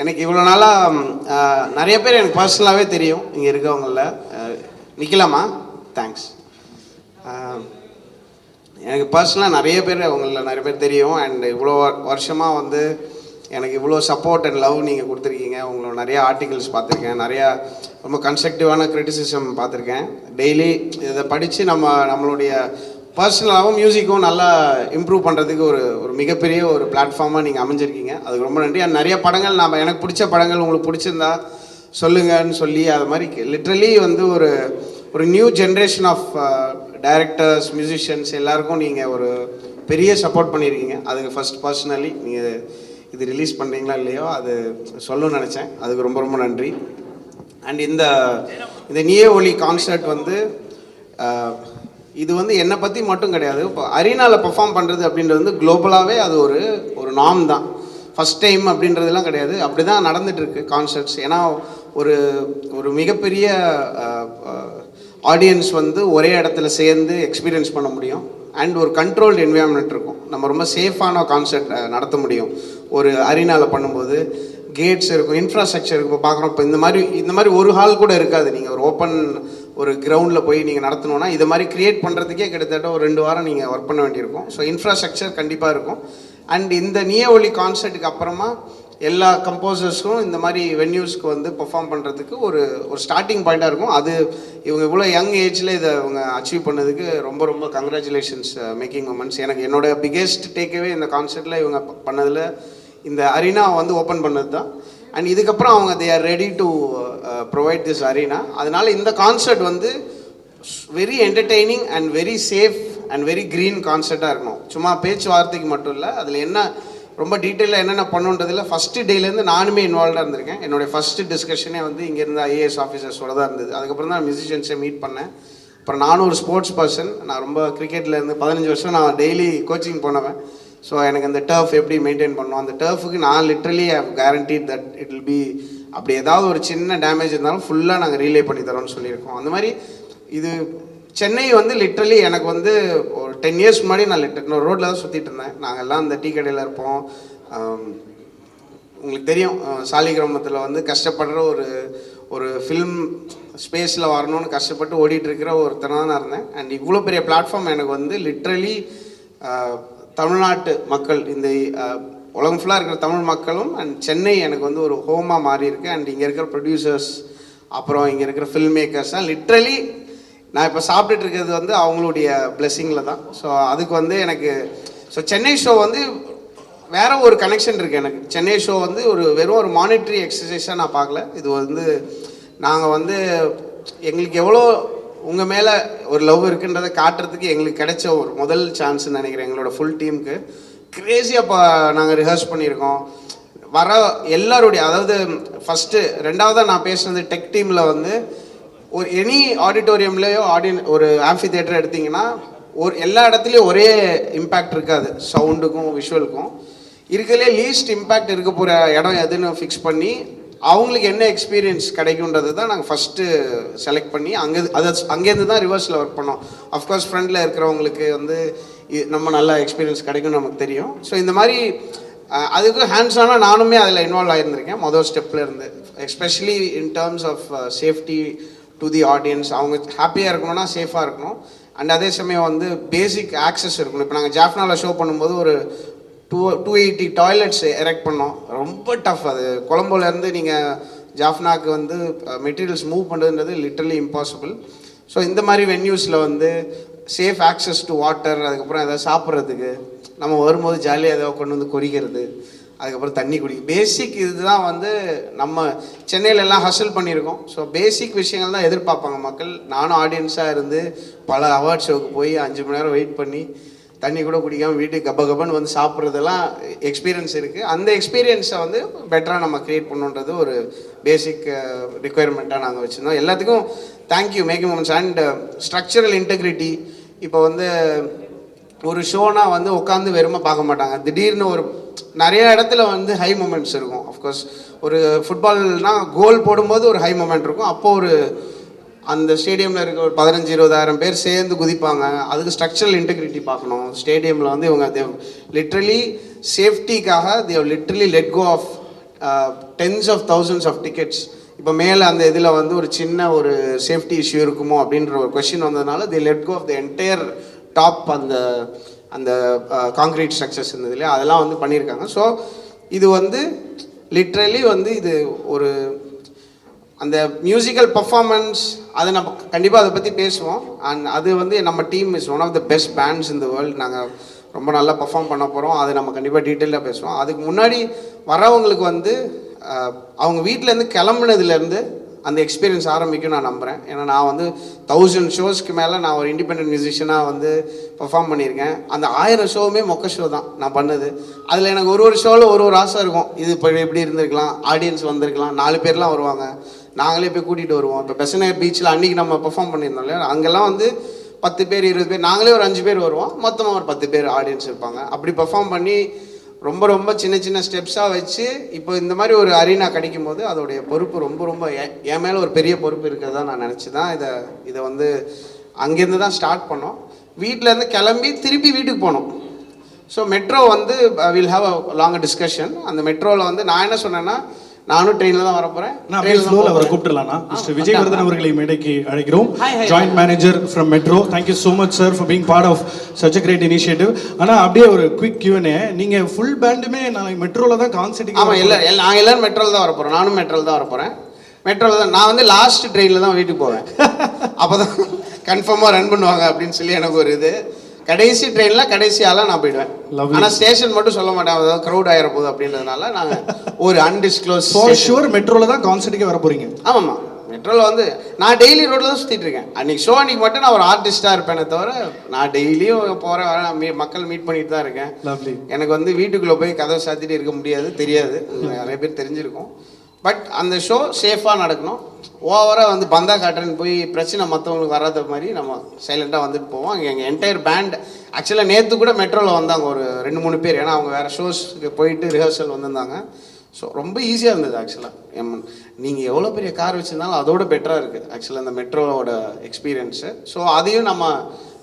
எனக்கு இவ்வளோ நாளாக நிறைய பேர் எனக்கு பர்சனலாகவே தெரியும் இங்கே இருக்கவங்கள. நிற்கலாமா? தேங்க்ஸ். எனக்கு பர்சனலாக நிறைய பேர் தெரியும். அண்ட் இவ்வளோ வருஷமாக வந்து எனக்கு இவ்வளோ சப்போர்ட் அண்ட் லவ் நீங்கள் கொடுத்துருக்கீங்க. உங்களோட நிறைய ஆர்டிகல்ஸ் பார்த்துருக்கேன், நிறையா ரொம்ப கன்ஸ்ட்ரக்டிவான கிரிட்டிசிசம் பார்த்துருக்கேன். டெய்லி இதை படித்து நம்மளுடைய பர்சனலாகவும் மியூசிக்கும் நல்லா இம்ப்ரூவ் பண்ணுறதுக்கு ஒரு மிகப்பெரிய ஒரு பிளாட்ஃபார்மாக நீங்கள் அமைஞ்சிருக்கீங்க. அதுக்கு ரொம்ப நன்றி. அண்ட் நிறைய படங்கள் எனக்கு பிடிச்ச படங்கள் உங்களுக்கு பிடிச்சிருந்தா சொல்லுங்கன்னு சொல்லி அது மாதிரி லிட்ரலி வந்து ஒரு new generation of directors, musicians எல்லாருக்கும் நீங்கள் ஒரு பெரிய சப்போர்ட் பண்ணியிருக்கீங்க. அதுக்கு ஃபஸ்ட் பர்சனலி நீங்கள் இது ரிலீஸ் பண்ணுறீங்களா இல்லையோ அது சொல்லணும்னு நினச்சேன். அதுக்கு ரொம்ப ரொம்ப நன்றி. அண்ட் இந்த நீயே ஒளி கான்சர்ட் வந்து இது வந்து என்னை பற்றி மட்டும் கிடையாது. இப்போ அரினாவில் பெர்ஃபார்ம் பண்ணுறது அப்படின்றது வந்து குளோபலாகவே அது ஒரு நார்ம் தான். ஃபஸ்ட் டைம் அப்படின்றதுலாம் கிடையாது. அப்படி தான் நடந்துகிட்ருக்கு கான்சர்ட்ஸ். ஏன்னா ஒரு மிகப்பெரிய ஆடியன்ஸ் வந்து ஒரே இடத்துல சேர்ந்து எக்ஸ்பீரியன்ஸ் பண்ண முடியும். அண்ட் ஒரு கண்ட்ரோல்டு என்விரான்மெண்ட் இருக்கும். நம்ம ரொம்ப சேஃபான கான்சர்ட் நடத்த முடியும் ஒரு அரினாவில் பண்ணும்போது. கேட்ஸ் இருக்கும், இன்ஃப்ராஸ்ட்ரக்சர் இருக்கும். இப்போ பார்க்குறோம், இப்போ இந்த மாதிரி ஒரு ஹால் கூட இருக்காது. நீங்கள் ஒரு ஓப்பன் ஒரு கிரவுண்டில் போய் நீங்கள் நடத்தணுன்னா இது மாதிரி க்ரியேட் பண்ணுறதுக்கே கிட்டத்தட்ட ஒரு 2 வாரம் நீங்கள் ஒர்க் பண்ண வேண்டியிருக்கும். ஸோ இன்ஃப்ராஸ்ட்ரக்சர் கண்டிப்பாக இருக்கும். அண்ட் இந்த நீயே ஒளி கான்சர்ட்டுக்கு அப்புறமா எல்லா கம்போசர்ஸும் இந்த மாதிரி வென்யூஸ்க்கு வந்து பெர்ஃபார்ம் பண்ணுறதுக்கு ஒரு ஸ்டார்டிங் பாயிண்ட்டாக இருக்கும். அது இவங்க இவ்வளோ யங் ஏஜில் இதை இவங்க அச்சீவ் பண்ணதுக்கு ரொம்ப ரொம்ப கங்க்ராச்சுலேஷன்ஸ் மேக்கிங் மொமெண்ட்ஸ். எனக்கு என்னோடய பிக்கெஸ்ட் டேக்அவே இந்த கான்சர்ட்டில் இவங்க பண்ணதில் இந்த அரினா வந்து ஓப்பன் பண்ணது தான். அண்ட் இதுக்கப்புறம் அவங்க they are ready to provide this arena. அதனால் இந்த கான்சர்ட் வந்து very entertaining and very safe and very green கான்சர்ட்டாக இருக்கணும். சும்மா பேச்சுவார்த்தைக்கு மட்டும் இல்லை, அதில் என்ன ரொம்ப டீட்டெயிலாக என்னென்ன பண்ணுன்றதில் ஃபஸ்ட்டு டேலேருந்து நானுமே இன்வால்வாக இருந்திருக்கேன். என்னுடைய ஃபஸ்ட்டு டிஸ்கஷனே வந்து இங்கேருந்து ஐஏஎஸ் ஆஃபீஸர்ஸோட தான் இருந்தது. அதுக்கப்புறம் தான் மியூசிஷியன்ஸை மீட் பண்ணேன். அப்புறம் நானும் ஒரு ஸ்போர்ட்ஸ் பர்சன். நான் ரொம்ப கிரிக்கெட்டில் இருந்து 15 வருஷம் நான் டெய்லி கோச்சிங் போனவன். ஸோ எனக்கு அந்த டர்ஃப் எப்படி மெயின்டைன் பண்ணணும், அந்த டர்ஃபுக்கு நான் literally I have guaranteed that it will be, அப்படி ஏதாவது ஒரு சின்ன டேமேஜ் இருந்தாலும் ஃபுல்லாக நாங்கள் ரீலே பண்ணி தரோம்னு சொல்லியிருக்கோம். அந்த மாதிரி இது சென்னை வந்து லிட்ரலி எனக்கு வந்து ஒரு 10 இயர்ஸ் முன்னாடி நான் ரோட்டில் தான் சுற்றிட்டு இருந்தேன். நாங்கள் எல்லாம் அந்த டீ கடையில் இருப்போம். உங்களுக்கு தெரியும், சாலிகிராமத்தில் வந்து கஷ்டப்படுற ஒரு ஃபில்ம் ஸ்பேஸில் வரணும்னு கஷ்டப்பட்டு ஓடிட்டுருக்கிற ஒருத்தனாக தான் இருந்தேன். அண்ட் இவ்வளோ பெரிய பிளாட்ஃபார்ம் எனக்கு வந்து லிட்ரலி தமிழ்நாட்டு மக்கள், இந்த உலகம் ஃபுல்லாக இருக்கிற தமிழ் மக்களும் அண்ட் சென்னை எனக்கு வந்து ஒரு ஹோமாக மாறி இருக்கு. அண்ட் இங்கே இருக்கிற ப்ரொடியூசர்ஸ், அப்புறம் இங்கே இருக்கிற ஃபில்ம் மேக்கர்ஸ் தான் லிட்ரலி நான் இப்போ சாப்பிட்டுட்டு இருக்கிறது வந்து அவங்களுடைய பிளெஸ்ஸிங்கில் தான். ஸோ அதுக்கு வந்து எனக்கு சென்னை ஷோ வந்து வேறு ஒரு கனெக்ஷன் இருக்குது எனக்கு. சென்னை ஷோ வந்து வெறும் ஒரு மானிட்டரி எக்ஸசைஸாக நான் பார்க்கல. இது வந்து நாங்கள் வந்து எங்களுக்கு எவ்வளோ உங்கள் மேலே ஒரு லவ் இருக்குன்றதை காட்டுறதுக்கு எங்களுக்கு கிடைச்ச ஒரு முதல் சான்ஸ்ன்னு நினைக்கிறேன். எங்களோட ஃபுல் டீமுக்கு க்ரேஸியாக இப்போ நாங்கள் ரிஹர்ஸ் பண்ணியிருக்கோம். வர எல்லாருடைய, அதாவது ஃபஸ்ட்டு 2வதாக நான் பேசுனது டெக் டீமில் வந்து ஒரு எனி ஆடிட்டோரியம்லேயோ ஒரு ஆம்ஃபி தியேட்டர் எடுத்திங்கன்னா எல்லா இடத்துலையும் ஒரே இம்பேக்ட் இருக்காது. சவுண்டுக்கும் விஷுவலுக்கும் இருக்கிறதுலே லீஸ்ட் இம்பேக்ட் இருக்க போகிற இடம் எதுன்னு ஃபிக்ஸ் பண்ணி அவங்களுக்கு என்ன எக்ஸ்பீரியன்ஸ் கிடைக்குன்றது தான் நாங்கள் ஃபஸ்ட்டு செலக்ட் பண்ணி அங்கேருந்து தான் ரிவர்ஸில் ஒர்க் பண்ணோம். அஃப்கோர்ஸ் ஃப்ரண்டில் இருக்கிறவங்களுக்கு வந்து நம்ம நல்ல எக்ஸ்பீரியன்ஸ் கிடைக்கும்னு நமக்கு தெரியும். ஸோ இந்த மாதிரி அதுக்கு ஹேண்ட்ஸான நானுமே அதில் இன்வால்வ் ஆகியிருந்திருக்கேன் முதல் ஸ்டெப்பில் இருந்து. Especially in terms of safety to the audience. அவங்க ஹாப்பியாக இருக்கணும்னா சேஃபாக இருக்கணும். அண்ட் அதே சமயம் வந்து பேசிக் ஆக்சஸ் இருக்கணும். இப்போ நாங்கள் ஜாஃப்னாவில் ஷோ பண்ணும்போது ஒரு 280 டாய்லெட்ஸ் எரெக்ட் பண்ணோம். ரொம்ப டஃப். அது கொலம்போலேருந்து நீங்கள் ஜாஃப்னாக்கு வந்து மெட்டீரியல்ஸ் மூவ் பண்ணுறதுன்றது லிட்டரலி இம்பாசிபிள். ஸோ இந்த மாதிரி வென்யூஸில் வந்து சேஃப் ஆக்சஸ் டு வாட்டர், அதுக்கப்புறம் எதாவது சாப்பிட்றதுக்கு, நம்ம வரும்போது ஜாலியாக ஏதாவது கொண்டு வந்து கொறிக்கிறது, அதுக்கப்புறம் தண்ணி பேசிக் இதுதான் வந்து நம்ம சென்னையில் எல்லாம் ஹசல் பண்ணியிருக்கோம். ஸோ பேசிக் விஷயங்கள் தான் எதிர்பார்ப்பாங்க மக்கள். நானும் ஆடியன்ஸாக இருந்து பல அவார்ட் ஷோவுக்கு போய் 5 மணி நேரம் வெயிட் பண்ணி தண்ணி கூட குடிக்காமல் வீட்டுக்கு கப்பன்னு வந்து சாப்பிட்றதெல்லாம் எக்ஸ்பீரியன்ஸ் இருக்குது. அந்த எக்ஸ்பீரியன்ஸை வந்து பெட்டராக நம்ம க்ரியேட் பண்ணுன்றது ஒரு பேசிக் ரிக்குயர்மெண்ட்டாக நாங்கள் வச்சுருந்தோம். எல்லாத்துக்கும் thank you making moments. And structural integrity. இப்போ வந்து ஒரு ஷோனா வந்து உட்காந்து வெறுமை பார்க்க மாட்டாங்க. திடீர்னு நிறைய இடத்துல வந்து ஹை மூமெண்ட்ஸ் இருக்கும். அஃப்கோர்ஸ் ஒரு ஃபுட்பால்னால் கோல் போடும்போது ஒரு ஹை மூமெண்ட் இருக்கும். அப்போது அந்த ஸ்டேடியமில் இருக்க ஒரு 15-20 பேர் சேர்ந்து குதிப்பாங்க. அதுக்கு ஸ்ட்ரக்சரல் இன்டெகிரிட்டி பார்க்கணும். ஸ்டேடியமில் வந்து இவங்க லிட்ரலி சேஃப்டிக்காக literally let go of tens of thousands of tickets. இப்போ மேலே அந்த இதில் வந்து ஒரு சின்ன ஒரு சேஃப்டி இஷ்யூ இருக்குமோ அப்படின்ற ஒரு கொஷின் வந்ததுனால the let go of the entire top அந்த அந்த காங்க்ரீட் ஸ்ட்ரக்சர்ஸ் இருந்தது இல்லையா, அதெல்லாம் வந்து பண்ணியிருக்காங்க. ஸோ இது வந்து லிட்ரலி வந்து இது ஒரு அந்த மியூசிக்கல் பர்ஃபார்மன்ஸ் அதை நம்ம கண்டிப்பாக அதை பற்றி பேசுவோம். அண்ட் அது வந்து நம்ம team is one of the best bands in the world. நாங்கள் ரொம்ப நல்லா பர்ஃபார்ம் பண்ண போகிறோம். அது நம்ம கண்டிப்பாக டீட்டெயிலாக பேசுவோம். அதுக்கு முன்னாடி வரவங்களுக்கு வந்து அவங்க வீட்டிலேருந்து கிளம்புனதுலேருந்து அந்த எக்ஸ்பீரியன்ஸ் ஆரம்பிக்கும் நான் நம்புகிறேன். ஏன்னா நான் வந்து 1000 ஷோஸ்க்கு மேலே நான் ஒரு இண்டிபெண்டன்ட் மியூசிஷியனாக வந்து பர்ஃபார்ம் பண்ணியிருக்கேன். அந்த 1000 ஷோவுமே மொக்க ஷோ தான் நான் பண்ணது. அதில் எனக்கு ஒரு ஷோவில் ஒரு ஆசை இருக்கும். இது இப்போ எப்படி இருந்திருக்கலாம், ஆடியன்ஸ் வந்திருக்கலாம், 4 பேர்லாம் வருவாங்க, நாங்களே போய் கூட்டிகிட்டு வருவோம். இப்போ பெசன்ட் பீச்சில் அன்றைக்கி நம்ம பெர்ஃபார்ம் பண்ணியிருந்தோம் இல்லையா, அங்கெல்லாம் வந்து 10 பேர் 20 பேர், நாங்களே ஒரு 5 பேர் வருவோம், மொத்தமாக ஒரு 10 பேர் ஆடியன்ஸ் இருப்பாங்க. அப்படி பெர்ஃபார்ம் பண்ணி ரொம்ப ரொம்ப சின்ன சின்ன ஸ்டெப்ஸாக வச்சு இப்போ இந்த மாதிரி ஒரு அரீனா கிடைக்கும் போது அதோடைய பொறுப்பு ரொம்ப ரொம்ப என் மேலே ஒரு பெரிய பொறுப்பு இருக்கிறதா நான் நினச்சி தான் இதை வந்து அங்கேருந்து தான் ஸ்டார்ட் பண்ணோம். வீட்டிலேருந்து கிளம்பி திருப்பி வீட்டுக்கு போனோம். ஸோ மெட்ரோ வந்து will have a long discussion. அந்த மெட்ரோவில் வந்து நான் என்ன சொன்னேன்னா, நானும் ட்ரெயினில் தான் வரப்போகிறேன். அவரை கூப்பிட்டுலாம்னா மிஸ்டர் விஜயவர்தன் அவர்களை மேடைக்கு அழைக்கிறோம். Joint manager from metro. Thank you so much sir for being part of such a great initiative. ஆனால் அப்படியே ஒரு குவிக் கியூனே, நீங்கள் ஃபுல் பேண்டுமே நாளைக்கு மெட்ரோவில் தான் கான்சர்ட்? ஆமாம், நாங்கள் எல்லோரும் மெட்ரோவில் தான் வரப்போகிறோம். நானும் மெட்ரோவில் தான் வரப்போகிறேன். மெட்ரோவில் தான் நான் வந்து லாஸ்ட் ட்ரெயினில் தான் வீட்டுக்கு போவேன். அப்போ தான் கன்ஃபார்மாக ரன் பண்ணுவாங்க அப்படின்னு சொல்லி எனக்கு ஒரு இது. கடைசி ட்ரெயினில் கடைசி ஆளாக நான் போயிடுவேன். ஆனால் ஸ்டேஷன் மட்டும் சொல்ல மாட்டேன், அதாவது க்ரௌட் ஆகிற போகுது அப்படின்றதுனால நாங்கள் ஒரு அன்டிஸ்க்ளோஸ். ஃபார் ஷூர் மெட்ரோவில் தான் கான்சர்ட்டுக்கே வர போகிறீங்க? ஆமாம்மா, மெட்ரோவில் வந்து நான் டெய்லி ரோட்டில் தான் சுற்றிட்டு இருக்கேன். அன்றைக்கி ஷோ அன்றைக்கி மட்டும் நான் ஒரு ஆர்டிஸ்ட்டாக இருப்பேனே தவிர நான் டெய்லியும் போகிறேன் வரேன், மக்கள் மீட் பண்ணிட்டு தான் இருக்கேன். எனக்கு வந்து வீட்டுக்குள்ளே போய் கதவை சாத்திட்டு இருக்க முடியாது, தெரியாது, நிறைய பேர் தெரிஞ்சிருக்கும். பட் அந்த ஷோ சேஃபாக நடக்கணும். ஓவராக வந்து பந்தா காட்டுறேன்னு போய் பிரச்சனை மற்றவங்களுக்கு வராத மாதிரி நம்ம சைலண்ட்டாக வந்துட்டு போவோம். அங்கே எங்கள் என்டையர் பேண்ட் ஆக்சுவலாக நேற்று கூட மெட்ரோவில் வந்தாங்க ஒரு 2-3 பேர். ஏன்னா அவங்க வேறு ஷோஸ்க்கு போயிட்டு ரிஹர்சல் வந்திருந்தாங்க. ஸோ ரொம்ப ஈஸியாக இருந்தது ஆக்சுவலாக. நீங்கள் எவ்வளோ பெரிய கார் வச்சுருந்தாலும் அதோட பெட்டராக இருக்குது ஆக்சுவலாக அந்த மெட்ரோவோட எக்ஸ்பீரியன்ஸு. ஸோ அதையும் நம்ம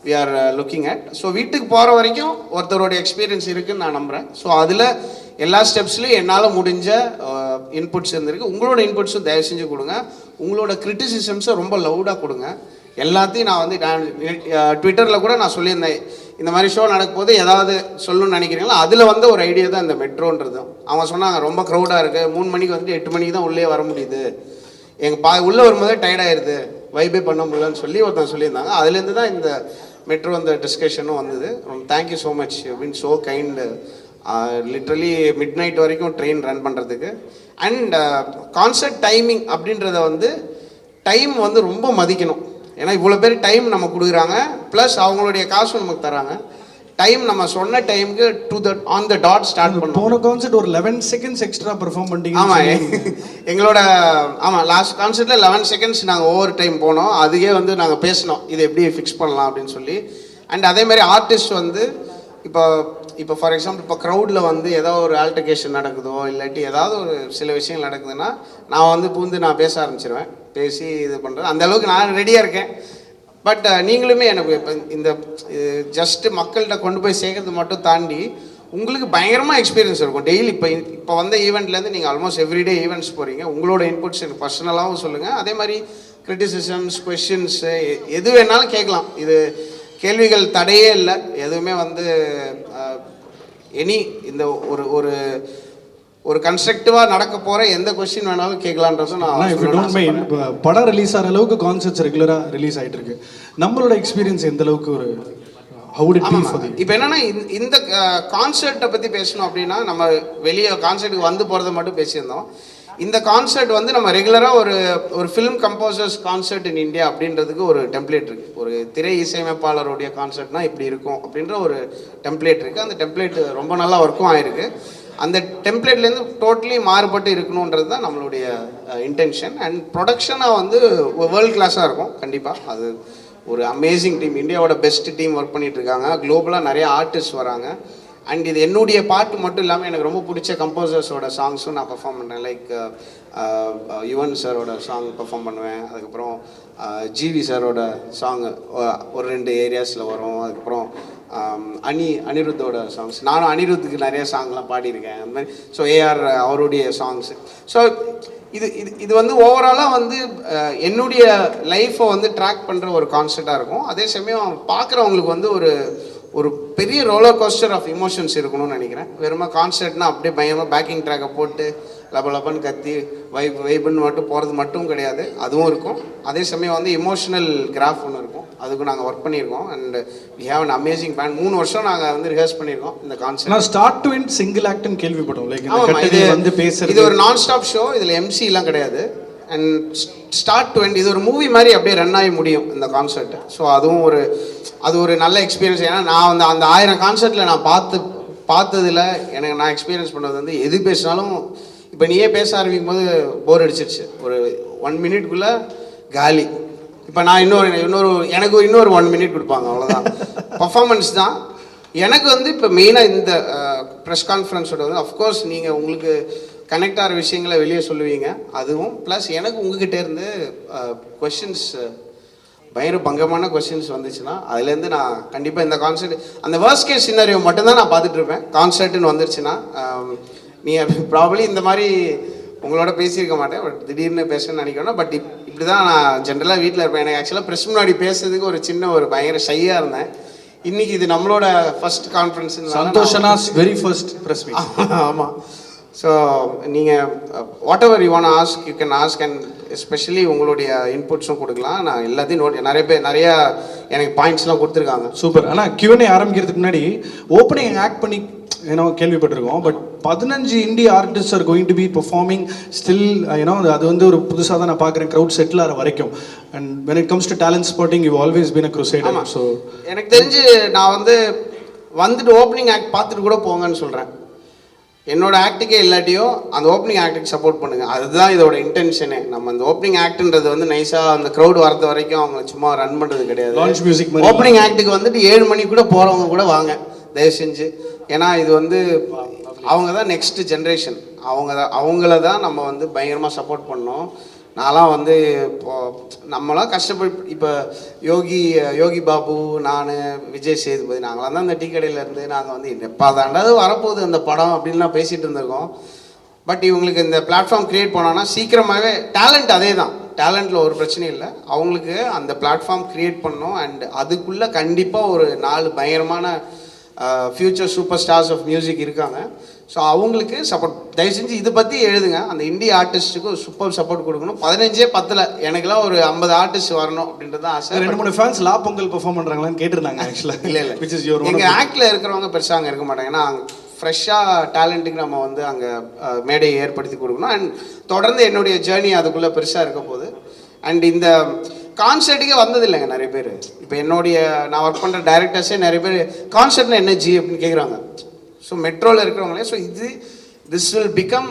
we are looking at. So வீட்டுக்கு போகிற வரைக்கும் ஒருத்தரோட எக்ஸ்பீரியன்ஸ் இருக்குதுன்னு நான் நம்புகிறேன். ஸோ அதில் எல்லா ஸ்டெப்ஸ்லையும் என்னால் முடிஞ்ச இன்புட்ஸ் இருந்திருக்கு. உங்களோட இன்புட்ஸும் தயவு செஞ்சு கொடுங்க. உங்களோட கிரிட்டிசிசம்ஸை ரொம்ப லவுடாக கொடுங்க. எல்லாத்தையும் நான் வந்து ட்விட்டரில் கூட நான் சொல்லியிருந்தேன், இந்த மாதிரி ஷோ நடக்கும் போது ஏதாவது சொல்லணும்னு நினைக்கிறீங்களா, அதில் வந்து ஒரு ஐடியா தான் இந்த மெட்ரோன்றதும். அவங்க சொன்னாங்க ரொம்ப க்ரௌடாக இருக்குது, 3 மணிக்கு வந்துட்டு 8 மணிக்கு தான் உள்ளே வர முடியுது, எங்கள் உள்ளே வரும்போதே டயர்டாயிருது, வைபே பண்ண முடியலன்னு சொல்லி ஒருத்தன் சொல்லியிருந்தாங்க. அதுலேருந்து தான் இந்த மெட்ரோ அந்த டிஸ்கஷனும் வந்தது. ரொம்ப thank you so much, you been so kind. Literally mid night வரைக்கும் ட்ரெயின் ரன் பண்ணுறதுக்கு. அண்ட் கான்சர்ட் டைமிங் அப்படின்றத வந்து டைம் வந்து ரொம்ப மதிக்கணும். ஏன்னா இவ்வளோ பேர் டைம் நம்ம கொடுக்குறாங்க, ப்ளஸ் அவங்களுடைய காசும் நமக்கு தராங்க. டைம் நம்ம சொன்ன டைமுக்கு ஆன் த டாட் ஸ்டார்ட் பண்ணோம். போன கான்சர்ட் ஒரு 11 செகண்ட்ஸ் எக்ஸ்ட்ரா பெர்ஃபார்ம் பண்ணிட்டீங்க. ஆமாம், எங்களோட லாஸ்ட் கான்சர்ட்டில் 11 செகண்ட்ஸ் நாங்கள் ஓவர் டைம் போனோம். அதுக்கே வந்து நாங்கள் பேசினோம் இதை எப்படி ஃபிக்ஸ் பண்ணலாம் அப்படின்னு சொல்லி. அண்ட் அதேமாதிரி ஆர்டிஸ்ட் வந்து இப்போ ஃபார் எக்ஸாம்பிள் இப்போ க்ரௌடில் வந்து ஏதோ ஒரு ஆல்டர்கேஷன் நடக்குதோ இல்லாட்டி ஏதாவது ஒரு சில விஷயங்கள் நடக்குதுன்னா நான் வந்து பூந்து நான் பேச ஆரம்பிச்சிருவேன். பேசி இது பண்ணுறது அந்த அளவுக்கு நான் ரெடியாக இருக்கேன். பட் நீங்களுமே எனக்கு இப்போ இந்த ஜஸ்ட்டு மக்கள்கிட்ட கொண்டு போய் சேர்க்கறது மட்டும் தாண்டி உங்களுக்கு பயங்கரமாக எக்ஸ்பீரியன்ஸ் இருக்கும். டெய்லி இப்போ வந்த ஈவெண்ட்லேருந்து நீங்கள் ஆல்மோஸ்ட் எவ்ரிடே ஈவெண்ட்ஸ் போகிறீங்க. உங்களோட இன்புட்ஸ் எனக்கு பர்சனலாகவும் சொல்லுங்கள். அதே மாதிரி கிரிட்டிசிசம்ஸ், கொஷின்ஸு எது வேணாலும் கேட்கலாம். இது கேள்விகள் தடையே இல்லை. எதுவுமே வந்து இந்த ஒரு ஒரு கன்ஸ்ட்ரக்டிவாக நடக்க போகிற எந்த கொஸ்டின் வேணாலும் கேட்கலான்றதும் நான். படம் ரிலீஸ் ஆகிற அளவுக்கு கான்சர்ட்ஸ் ரெகுலராக ரிலீஸ் ஆகிட்டு இருக்கு. நம்மளோட எக்ஸ்பீரியன்ஸ் எந்த அளவுக்கு ஒரு இப்போ என்னன்னா இந்த கான்சர்ட்டை பற்றி பேசணும் அப்படின்னா நம்ம வெளியே கான்சர்ட்டுக்கு வந்து போகிறத மட்டும் பேசியிருந்தோம். இந்த கான்சர்ட் வந்து நம்ம ரெகுலராக ஒரு film composers concert in India அப்படின்றதுக்கு ஒரு டெம்ப்ளேட் இருக்குது. ஒரு திரை இசையமைப்பாளருடைய கான்சர்ட்னா இப்படி இருக்கும் அப்படின்ற ஒரு டெம்ப்ளேட் இருக்குது. அந்த டெம்ப்ளேட் ரொம்ப நல்லா ஒர்க்கும் ஆயிருக்கு. அந்த டெம்ப்ளேட்லேருந்து டோட்டலி மாறுபட்டு இருக்கணுன்றது தான் நம்மளுடைய இன்டென்ஷன். அண்ட் ப்ரொடக்ஷனாக வந்து வேர்ல்ட் கிளாஸாக இருக்கும் கண்டிப்பாக. அது ஒரு அமேசிங் டீம், இந்தியாவோட பெஸ்ட் டீம் ஒர்க் பண்ணிகிட்ருக்காங்க. குளோபலாக நிறைய ஆர்டிஸ்ட் வராங்க. அண்ட் இது என்னுடைய பாட்டு மட்டும் இல்லாமல் எனக்கு ரொம்ப பிடிச்ச கம்போசர்ஸோட சாங்ஸும் நான் பர்ஃபார்ம் பண்ணுறேன். லைக் யுவன் சாரோட சாங் பர்ஃபார்ம் பண்ணுவேன். அதுக்கப்புறம் ஜிவி சாரோட சாங் ஒரு 2 ஏரியாஸில் வரும். அதுக்கப்புறம் அனிருத்தோட சாங்ஸ். நானும் அனிருத்துக்கு நிறைய சாங்லாம் பாடியிருக்கேன் அந்த மாதிரி. ஸோ ஏஆர் அவருடைய சாங்ஸு. ஸோ இது வந்து ஓவராலாக வந்து என்னுடைய லைஃப்பை வந்து ட்ராக் பண்ணுற ஒரு கான்செப்டாக இருக்கும். அதே சமயம் பார்க்குறவங்களுக்கு வந்து ஒரு பெரிய ரோலர் கோஸ்டர் ஆஃப் இமோஷன்ஸ் இருக்கணும்னு நினைக்கிறேன். வெறுமா கான்சர்ட்னா அப்படியே பயமாக பேக்கிங் ட்ராக்கை போட்டு லபன்னு கத்தி வைப்புன்னு மட்டும் போகிறது மட்டும் கிடையாது, அதுவும் இருக்கும். அதே சமயம் வந்து இமோஷனல் கிராஃப் ஒன்று இருக்கும், அதுக்கு நாங்கள் ஒர்க் பண்ணியிருக்கோம். And we have an amazing band. 3 வருஷம் நாங்கள் வந்து ரிஹர்ஸ் பண்ணியிருக்கோம் இந்த கான்செப்ட். நான் ஸ்டார்ட் டு எண்ட் சிங்கிள் ஆக்ட்னு கேள்விப்பட்டோம். லைக் இது வந்து பேசுறது, இது ஒரு நான் ஸ்டாப் ஷோ. இதில் எம்சிலாம் கிடையாது. அண்ட் ஸ்டார்ட் டு எண்ட் இது ஒரு மூவி மாதிரி அப்படியே ரன் ஆகி முடியும் இந்த கான்செர்ட். ஸோ அதுவும் அது ஒரு நல்ல எக்ஸ்பீரியன்ஸ். ஏன்னா நான் வந்து அந்த 1000 கான்செர்ட்டில் நான் பார்த்ததில் நான் எக்ஸ்பீரியன்ஸ் பண்ணது வந்து எது பேசினாலும் இப்போ நீயே பேச ஆரம்பிக்கும் போது போர் அடிச்சிருச்சு. ஒரு 1 மினிட்குள்ளே காலி. இப்போ நான் எனக்கு இன்னொரு 1 மினிட் கொடுப்பாங்க, அவ்வளோதான். பர்ஃபார்மன்ஸ் தான் எனக்கு வந்து இப்போ மெயினாக இந்த ப்ரெஸ் கான்ஃபரன்ஸோட வந்து அஃப்கோர்ஸ் நீங்கள் உங்களுக்கு கனெக்ட் ஆகிற விஷயங்களை வெளியே சொல்லுவீங்க. அதுவும் ப்ளஸ் எனக்கு உங்ககிட்ட இருந்து கொஷின்ஸ் பயங்கர பங்கமான கொஸ்டின்ஸ் வந்துச்சுன்னா அதுலேருந்து நான் கண்டிப்பாக இந்த கான்செர்ட் அந்த வேர்ஸ்ட் கேஸ் சினாரியோ மட்டும்தான் நான் பார்த்துட்ருப்பேன். கான்செர்ட்டுன்னு வந்துருச்சுன்னா நீ ப்ராபப்ளி இந்த மாதிரி உங்களோட பேசியிருக்க மாட்டேன், பட் திடீர்னு பேசணும்னு நினைக்கணும். பட் இப்படி தான் நான் ஜென்ரலாக வீட்டில் இருப்பேன். எனக்கு ஆக்சுவலாக ப்ரெஸ் முன்னாடி பேசுறதுக்கு ஒரு சின்ன பயங்கர ஷையாக இருந்தேன். இன்னைக்கு இது நம்மளோட ஃபர்ஸ்ட் கான்ஃபரன்ஸ். சந்தோஷனா வெரி ஃபர்ஸ்ட் ப்ரெஸ் மீட். ஆமாம். ஸோ நீங்கள் whatever you want ask you can ask. And especially உங்களுடைய இன்புட்ஸும் கொடுக்கலாம். நான் எல்லாத்தையும் நிறையா எனக்கு பாயிண்ட்ஸ்லாம் கொடுத்துருக்காங்க. சூப்பர். ஆனால் Q&A ஆரம்பிக்கிறதுக்கு முன்னாடி ஓப்பனிங் ஆக்ட் பண்ணி கேள்விப்பட்டிருக்கோம். பட் 15 இந்திய artist are going to be performing still அது வந்து ஒரு புதுசாக தான் நான் பார்க்குறேன், க்ரௌட் செட்டில் ஆகிற வரைக்கும். And when it comes to talent spotting you always been a crusader. So எனக்கு தெரிஞ்சு நான் வந்துட்டு ஓப்பனிங் ஆக்ட் பார்த்துட்டு கூட போங்கன்னு சொல்கிறேன். என்னோட ஆக்டுக்கே இல்லாட்டியோ அந்த ஓப்பனிங் ஆக்டுக்கு சப்போர்ட் பண்ணுங்க. அதுதான் இதோட இன்டென்ஷனே. நம்ம அந்த ஓப்பனிங் ஆக்ட்ன்றது வந்து நைஸாக அந்த க்ரௌட் வரது வரைக்கும் அவங்க சும்மா ரன் பண்ணுறது கிடையாது. லான்ச் மியூசிக் ஓப்பனிங் ஆக்டுக்கு வந்துட்டு 7 மணிக்கு கூட போகிறவங்க கூட வாங்க தயவு செஞ்சு. ஏன்னா இது வந்து அவங்க தான் நெக்ஸ்ட் ஜென்ரேஷன். அவங்கள தான் நம்ம வந்து பயங்கரமாக சப்போர்ட் பண்ணோம். நான்லாம் வந்து நம்மளாம் கஷ்டப்பட்டு இப்போ யோகி பாபு, நான், விஜய் சேதுபதி நாங்களாம் தான் இந்த டீ கடையிலேருந்து நாங்கள் வந்து எப்போ தாண்டாவது வரப்போகுது அந்த படம் அப்படின்லாம் பேசிகிட்டு இருந்திருக்கோம். பட் இவங்களுக்கு இந்த பிளாட்ஃபார்ம் க்ரியேட் பண்ணோன்னா சீக்கிரமாகவே டேலண்ட் அதே தான், டேலண்ட்டில் ஒரு பிரச்சனையும் இல்லை. அவங்களுக்கு அந்த பிளாட்ஃபார்ம் க்ரியேட் பண்ணோம். அண்ட் அதுக்குள்ளே கண்டிப்பாக ஒரு 4 பயங்கரமான future super stars of music இருக்காங்க. ஸோ அவங்களுக்கு சப்போர்ட் தயவு செஞ்சு இதை பற்றி எழுதுங்க. அந்த இந்திய ஆர்டிஸ்ட்டுக்கு சூப்பர் சப்போர்ட் கொடுக்கணும். 15 பத்தில் எனக்குலாம் ஒரு 50 ஆர்டிஸ்ட் வரணும் அப்படின்றது தான் ஆசை. 2-3 ஃபேன்ஸ் லா பொங்கல் பெர்ஃபார்ம் பண்ணுறாங்களான்னு கேட்டிருந்தாங்க ஆக்சுவலாக. இல்லை எங்கள் ஆக்டில் இருக்கிறவங்க பெருசாக அங்கே இருக்க மாட்டாங்க. ஏன்னா ஃப்ரெஷ்ஷாக டேலண்ட்டுக்கு நம்ம வந்து அங்கே மேடையை ஏற்படுத்தி கொடுக்கணும். அண்ட் தொடர்ந்து என்னுடைய ஜேர்னி அதுக்குள்ளே பெருசாக இருக்க போகுது. அண்ட் இந்த கான்சர்ட்டுக்கே வந்ததில்லைங்க நிறைய பேர். இப்போ நான் ஒர்க் பண்ணுற டைரக்டர்ஸே நிறைய பேர் கான்சர்ட்னா என்ன ஜி அப்படின்னு கேட்குறாங்க. ஸோ மெட்ரோவில் இருக்கிறவங்களே. So this will become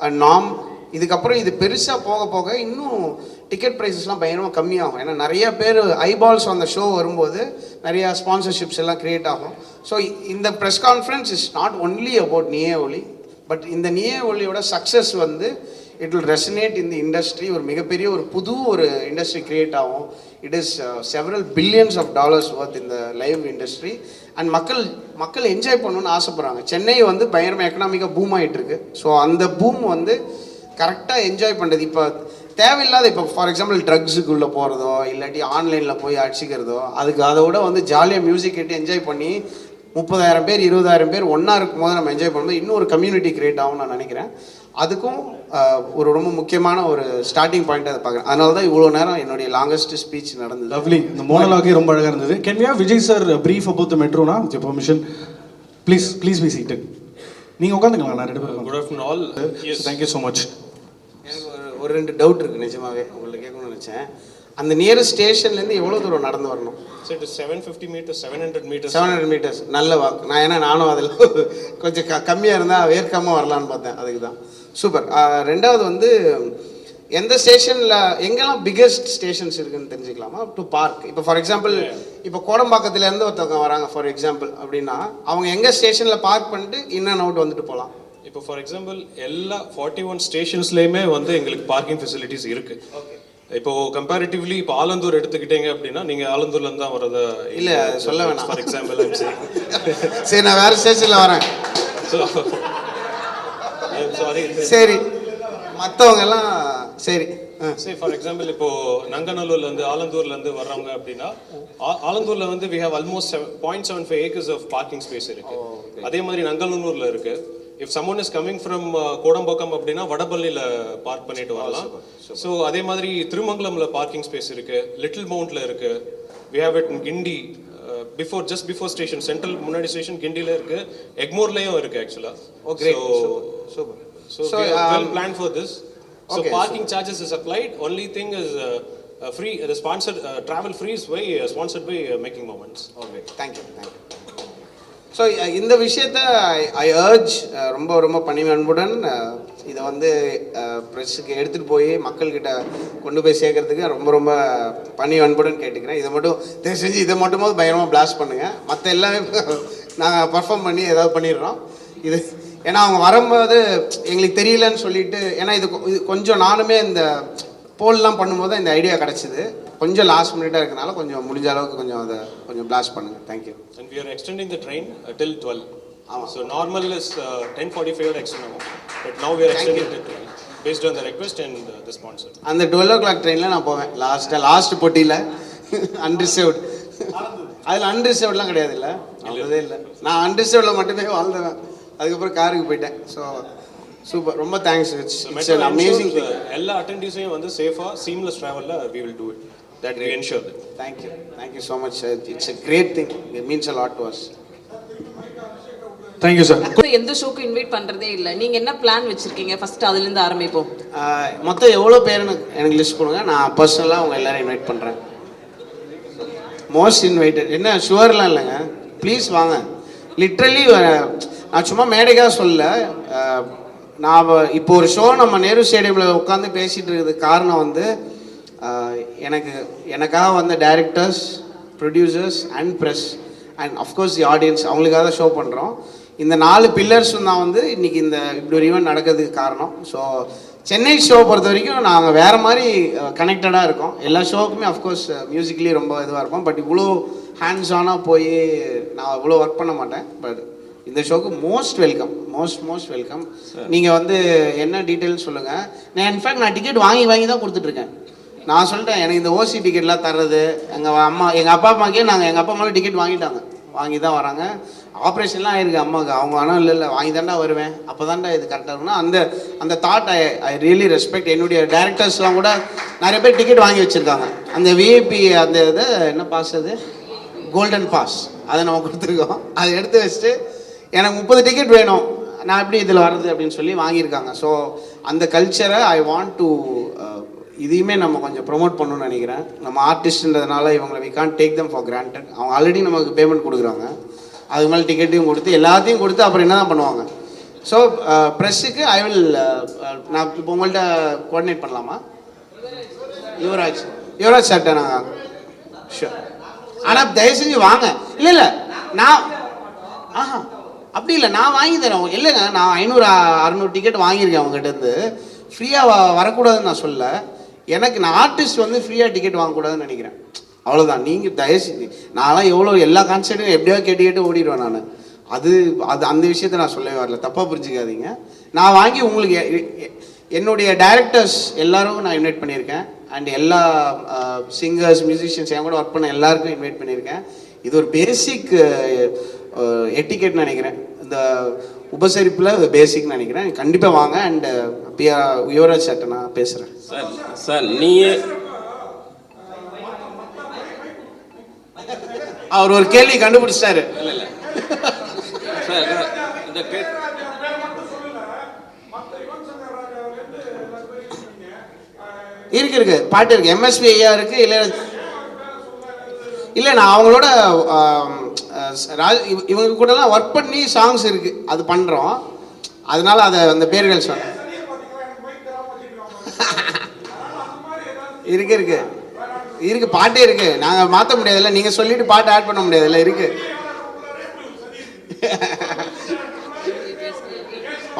a norm. இதுக்கப்புறம் இது பெருசாக போக போக இன்னும் டிக்கெட் ப்ரைஸஸ்லாம் பயங்கரமாக கம்மியாகும். ஏன்னா நிறைய பேர் ஐபால்ஸ் அந்த ஷோ வரும்போது நிறையா ஸ்பான்சர்ஷிப்ஸ் எல்லாம் க்ரியேட் ஆகும். ஸோ இந்த press conference is not only about நியே ஒலி, பட் இந்த நியே ஒலியோட சக்ஸஸ் வந்து it will resonate in the industry. ஒரு மிகப்பெரிய புது இண்டஸ்ட்ரி க்ரியேட் ஆகும். It is several billions of dollars worth இந்த லைவ் இண்டஸ்ட்ரி. அண்ட் மக்கள் என்ஜாய் பண்ணணும்னு ஆசைப்பட்றாங்க. சென்னை வந்து பயங்கரமாக எக்கனாமிக்காக பூம் ஆகிட்டு இருக்கு. ஸோ அந்த பூம் வந்து கரெக்டாக என்ஜாய் பண்ணுறது. இப்போ தேவையில்லாத இப்போ ஃபார் எக்ஸாம்பிள் ட்ரக்ஸுக்குள்ளே போகிறதோ இல்லாட்டி ஆன்லைனில் போய் அடிச்சிக்கிறதோ அதை விட வந்து ஜாலியாக மியூசிக் கேட்டு என்ஜாய் பண்ணி 30,000 பேர் 20,000 பேர் ஒன்றா இருக்கும் போது நம்ம என்ஜாய் பண்ணும்போது இன்னும் ஒரு கம்யூனிட்டி கிரியேட் ஆகும்னு நான் நினைக்கிறேன். அதுக்கும் ரொம்ப முக்கியமான ஒரு ஸ்டார்டிங் பாயிண்ட் அதை பார்க்குறேன். அதனால தான் இவ்வளோ நேரம் என்னுடைய லாங்கஸ்ட் ஸ்பீச் நடந்தது. லவ்லி. இந்த மோனலாகே ரொம்ப அழகாக இருந்தது. Can we have Vijay sir brief about the மெட்ரோனா with your permission? Please be seated. நீங்கள் உட்காந்துங்களா? நான் 2 பேரும். Good afternoon all. Yes, thank you so much. எனக்கு ஒரு 2 டவுட் இருக்குது நிஜமாவே உங்களுக்கு கேட்கணும்னு நினச்சேன். அந்த நியரஸ்ட் ஸ்டேஷன்லேருந்து எவ்வளோ தூரம் நடந்து வரணும்? So it is 750 meters, 700 meters. 700 meters. நல்ல வாக்கு. நானும் அதில் கொஞ்சம் கம்மியாக இருந்தால் வேர்க்காமல் வரலான்னு பார்த்தேன். அதுக்கு தான். சூப்பர். 2வது வந்து எந்த ஸ்டேஷனில் எங்கெல்லாம் பிக்கஸ்ட் ஸ்டேஷன்ஸ் இருக்குன்னு தெரிஞ்சுக்கலாமா டு பார்க்? இப்போ ஃபார் எக்ஸாம்பிள் இப்போ கோடம்பாக்கத்துலேருந்து ஒருத்தவங்க வராங்க ஃபார் எக்ஸாம்பிள் அப்படின்னா அவங்க எங்கே ஸ்டேஷனில் பார்க் பண்ணிட்டு இன் அண்ட் அவுட் வந்துட்டு போகலாம்? இப்போ ஃபார் எக்ஸாம்பிள் எல்லா 41 ஸ்டேஷன்ஸ்லேயுமே வந்து எங்களுக்கு பார்க்கிங் ஃபெசிலிட்டிஸ் இருக்குது. இப்போ கம்பேரிட்டிவ்லி இப்போ ஆலந்தூர் எடுத்துக்கிட்டீங்க அப்படின்னா நீங்க ஆலந்தூர்ல இருந்து தான் வரத இல்ல, சொல்ல வேணாம். For example I'm saying. சரி, நான் வேற ஸ்டேஷன்ல வரேன். So I'm sorry. சரி, மற்றவங்க எல்லாம் சரி. சரி, ஃபார் எக்ஸாம்பிள் இப்போ நங்கநல்லூர்ல இருந்து ஆலந்தூர்ல இருந்து வர்றவங்க அப்படின்னா ஆலந்தூர்ல வந்து we have almost 0.75 acres of parking space இருக்கு. அதே மாதிரி நங்கநல்லூர்ல இருக்கு. if someone is coming from Kodambakkam அப்படின்னா வடபள்ளியில பார்க் பண்ணிட்டு வரலாம். ஸோ அதே மாதிரி திருமங்கலம்ல பார்க்கிங் ஸ்பேஸ் இருக்கு, லிட்டில் மவுண்ட்ல இருக்கு, we have it in Guindy just before station central முன்னாடி ஸ்டேஷன் கிண்டில இருக்கு, எக்மோர்லயும் இருக்கு ஆக்சுவலா. Okay, super. So we are well planned for this. So Okay, parking charges is applied. Only thing is free. The sponsored travel free is by sponsored by Making Moments. Okay, thank you. So இந்த விஷயத்த ஐ urge ரொம்ப ரொம்ப பணிவன்புடன் இதை வந்து ப்ரெஸ்ஸுக்கு எடுத்துகிட்டு போய் மக்கள்கிட்ட கொண்டு போய் சேர்க்கறதுக்கு ரொம்ப ரொம்ப பணிவன்புடன் கேட்டுக்கிறேன். இதை மட்டும் தயவு செஞ்சு இதை மட்டுமாவது பயங்கரமாக பிளாஸ்ட் பண்ணுங்கள். மற்ற எல்லாமே நாங்கள் பர்ஃபார்ம் பண்ணி ஏதாவது பண்ணிடுறோம். இது ஏன்னா அவங்க வரும்போது எங்களுக்கு தெரியலன்னு சொல்லிட்டு, ஏன்னா இது கொஞ்சம் நானுமே இந்த போல்லாம் பண்ணும்போது இந்த ஐடியா கிடச்சிது. கொஞ்சம் லாஸ்ட் மினிட்டாக இருக்கனால கொஞ்சம் முடிஞ்ச அளவுக்கு கொஞ்சம் அதை கொஞ்சம் பிளாஸ்ட் பண்ணுங்கள். Thank you. And we are extending the train till 12. So normal is 10:45 extra now, but now we are extending it to 12 based on the request and the sponsor. அந்த 12 o'clock ட்ரெயினில் நான் போவேன். லாஸ்ட் போட்டியில் அன்ரிசர்வ்டு. அதில் அன்ரிசர்வ்ட்லாம் கிடையாது. இல்லை, அவ்வளோதே இல்லை. நான் அன்ரிசர்வ்டில் மட்டுமே வாழ்ந்தேன். அதுக்கப்புறம் காருக்கு போயிட்டேன். ஸோ சூப்பர், ரொம்ப thanks. It's an amazing thing. எல்லா அட்டெண்டீஸையும் வந்து சேஃபா seamless டிராவல்ல we will do it. That we ensure that. Thank you so much. It's a great thing. It means a lot to us. Thank you sir. எந்த ஷோக்கு invite பண்றதே இல்ல. நீங்க என்ன plan வச்சிருக்கீங்க? ஃபர்ஸ்ட் அதுல இருந்து ஆரம்பிப்போம். மொத்தம் எவ்வளோ பேருன்னு எனக்கு லிஸ்ட் கொடுங்க. நான் பர்சனலாக அவங்க எல்லாரும் இன்வைட் பண்ணுறேன். மோஸ்ட் இன்வைட்டட் என்ன ஷுவர்லாம் இல்லைங்க. ப்ளீஸ் வாங்க. லிட்ரலி நான் சும்மா மேடைக்காக சொல்ல. நான் இப்போ ஒரு ஷோ நம்ம நேரு ஸ்டேடியமில் உட்காந்து பேசிகிட்டு இருக்கிறதுக்கு காரணம் வந்து எனக்காக வந்த directors, producers and press and of course the audience, அவங்களுக்காக தான் ஷோ பண்ணுறோம். இந்த 4 பில்லர்ஸும் தான் வந்து இன்றைக்கி இந்த இப்படி ஒரு ஈவெண்ட் நடக்கிறதுக்கு காரணம். ஸோ சென்னை ஷோ பொறுத்த வரைக்கும் நாங்கள் வேறு மாதிரி கனெக்டடாக இருக்கோம். எல்லா ஷோவுக்குமே அஃப்கோர்ஸ் மியூசிக்லி ரொம்ப இதுவாக இருக்கும். பட் இவ்வளோ ஹேண்ட்ஸ் ஆனாக போய் நான் இவ்வளோ ஒர்க் பண்ண மாட்டேன். பட் இந்த ஷோக்கு மோஸ்ட் வெல்கம். நீங்கள் வந்து என்ன டீட்டெயில்ஸ் சொல்லுங்கள். நான் டிக்கெட் வாங்கி தான் கொடுத்துட்ருக்கேன். நான் சொல்லிட்டேன், எனக்கு இந்த ஓசி டிக்கெட்லாம் தர்றது எங்கள் அப்பா அம்மாக்கே எங்கள் அப்பா அம்மாவே டிக்கெட் வாங்கி தான் வராங்க. ஆப்ரேஷன்லாம் ஆயிருக்கு அம்மாவுக்கு. அவங்க ஆனால் இல்லை வாங்கி தாண்டா வருவேன், அப்போ தாண்டா இது கரெக்டாக இருக்கும்னா அந்த தாட் ஐ ரியலி ரெஸ்பெக்ட். என்னுடைய டேரக்டர்ஸ்லாம் கூட நிறைய பேர் டிக்கெட் வாங்கி வச்சுருக்காங்க. அந்த விஐபி அந்த இதை என்ன பாஸ், அது கோல்டன் பாஸ், அதை நம்ம கொடுத்துருக்கோம். அதை எடுத்து வச்சுட்டு எனக்கு 30 டிக்கெட் வேணும், நான் எப்படி இதில் வர்றது அப்படின்னு சொல்லி வாங்கியிருக்காங்க. ஸோ அந்த கல்ச்சரை ஐ வாண்ட் டு இதையுமே நம்ம கொஞ்சம் ப்ரொமோட் பண்ணணும்னு நினைக்கிறேன். நம்ம ஆர்டிஸ்ட்ன்றதுனால இவங்களை we can't take them for granted. அவங்க ஆல்ரெடி நமக்கு பேமெண்ட் கொடுக்குறாங்க. அதுக்கு மேலே டிக்கெட்டையும் கொடுத்து எல்லாத்தையும் கொடுத்து அப்புறம் என்ன தான் பண்ணுவாங்க. ஸோ ப்ரெஸ்ஸுக்கு ஐ வில் நான் இப்போ உங்கள்கிட்ட கோஆர்டினேட் பண்ணலாமா? யுவராஜ் சார்ட்ட நாங்கள் ஷூர். ஆனால் தயவு செஞ்சு வாங்க. இல்லை நான் அப்படி இல்லை, நான் வாங்கி தரேன். இல்லைங்க, நான் 500-600 டிக்கெட் வாங்கியிருக்கேன் அவங்ககிட்டருந்து. ஃப்ரீயாக வரக்கூடாதுன்னு நான் சொல்ல. நான் ஆர்டிஸ்ட் வந்து ஃப்ரீயாக டிக்கெட் வாங்கக்கூடாதுன்னு நினைக்கிறேன். அவ்வளோதான். நீங்கள் தயவுசெய்து நான்லாம் எவ்வளோ எல்லா கான்சர்ட்டும் எப்படியாவது கேட்டு ஓடிடுவேன் நான். அது அந்த விஷயத்தை நான் சொல்லவே வரல, தப்பாக புரிஞ்சுக்காதீங்க. நான் வாங்கி உங்களுக்கு என்னுடைய டைரக்டர்ஸ் எல்லாரும் நான் இன்வைட் பண்ணியிருக்கேன். அண்ட் எல்லா சிங்கர்ஸ், மியூசிஷியன்ஸ் என் கூட ஒர்க் பண்ண எல்லாருக்கும் இன்வைட் பண்ணியிருக்கேன். இது ஒரு பேசிக் எட்டிக்கெட்னு நினைக்கிறேன். இந்த உபசரிப்பில் பேசிக்னு நினைக்கிறேன். கண்டிப்பாக வாங்க. அண்ட் யுவராஜ் சார்ட்ட நான் பேசுகிறேன். சார் நீயே அவர் ஒரு கேள்வி கண்டுபிடிச்சிட்டாரு. இல்லை சார் இந்த இருக்கு பாட்டு இருக்கு, எம்எஸ்வி ஐயா இருக்கு. இல்லை நான் அவங்களோட இவங்க கூடலாம் ஒர்க் பண்ணி சாங்ஸ் இருக்கு, அது பண்ணுறோம். அதனால அதை அந்த பேர்கள் சொன்னேன். இருக்கு பாட்டே இருக்கு. நாங்கள் மாற்ற முடியாதுல்ல, நீங்கள் சொல்லிட்டு பாட்டு ஆட் பண்ண முடியாதுல்ல. இருக்கு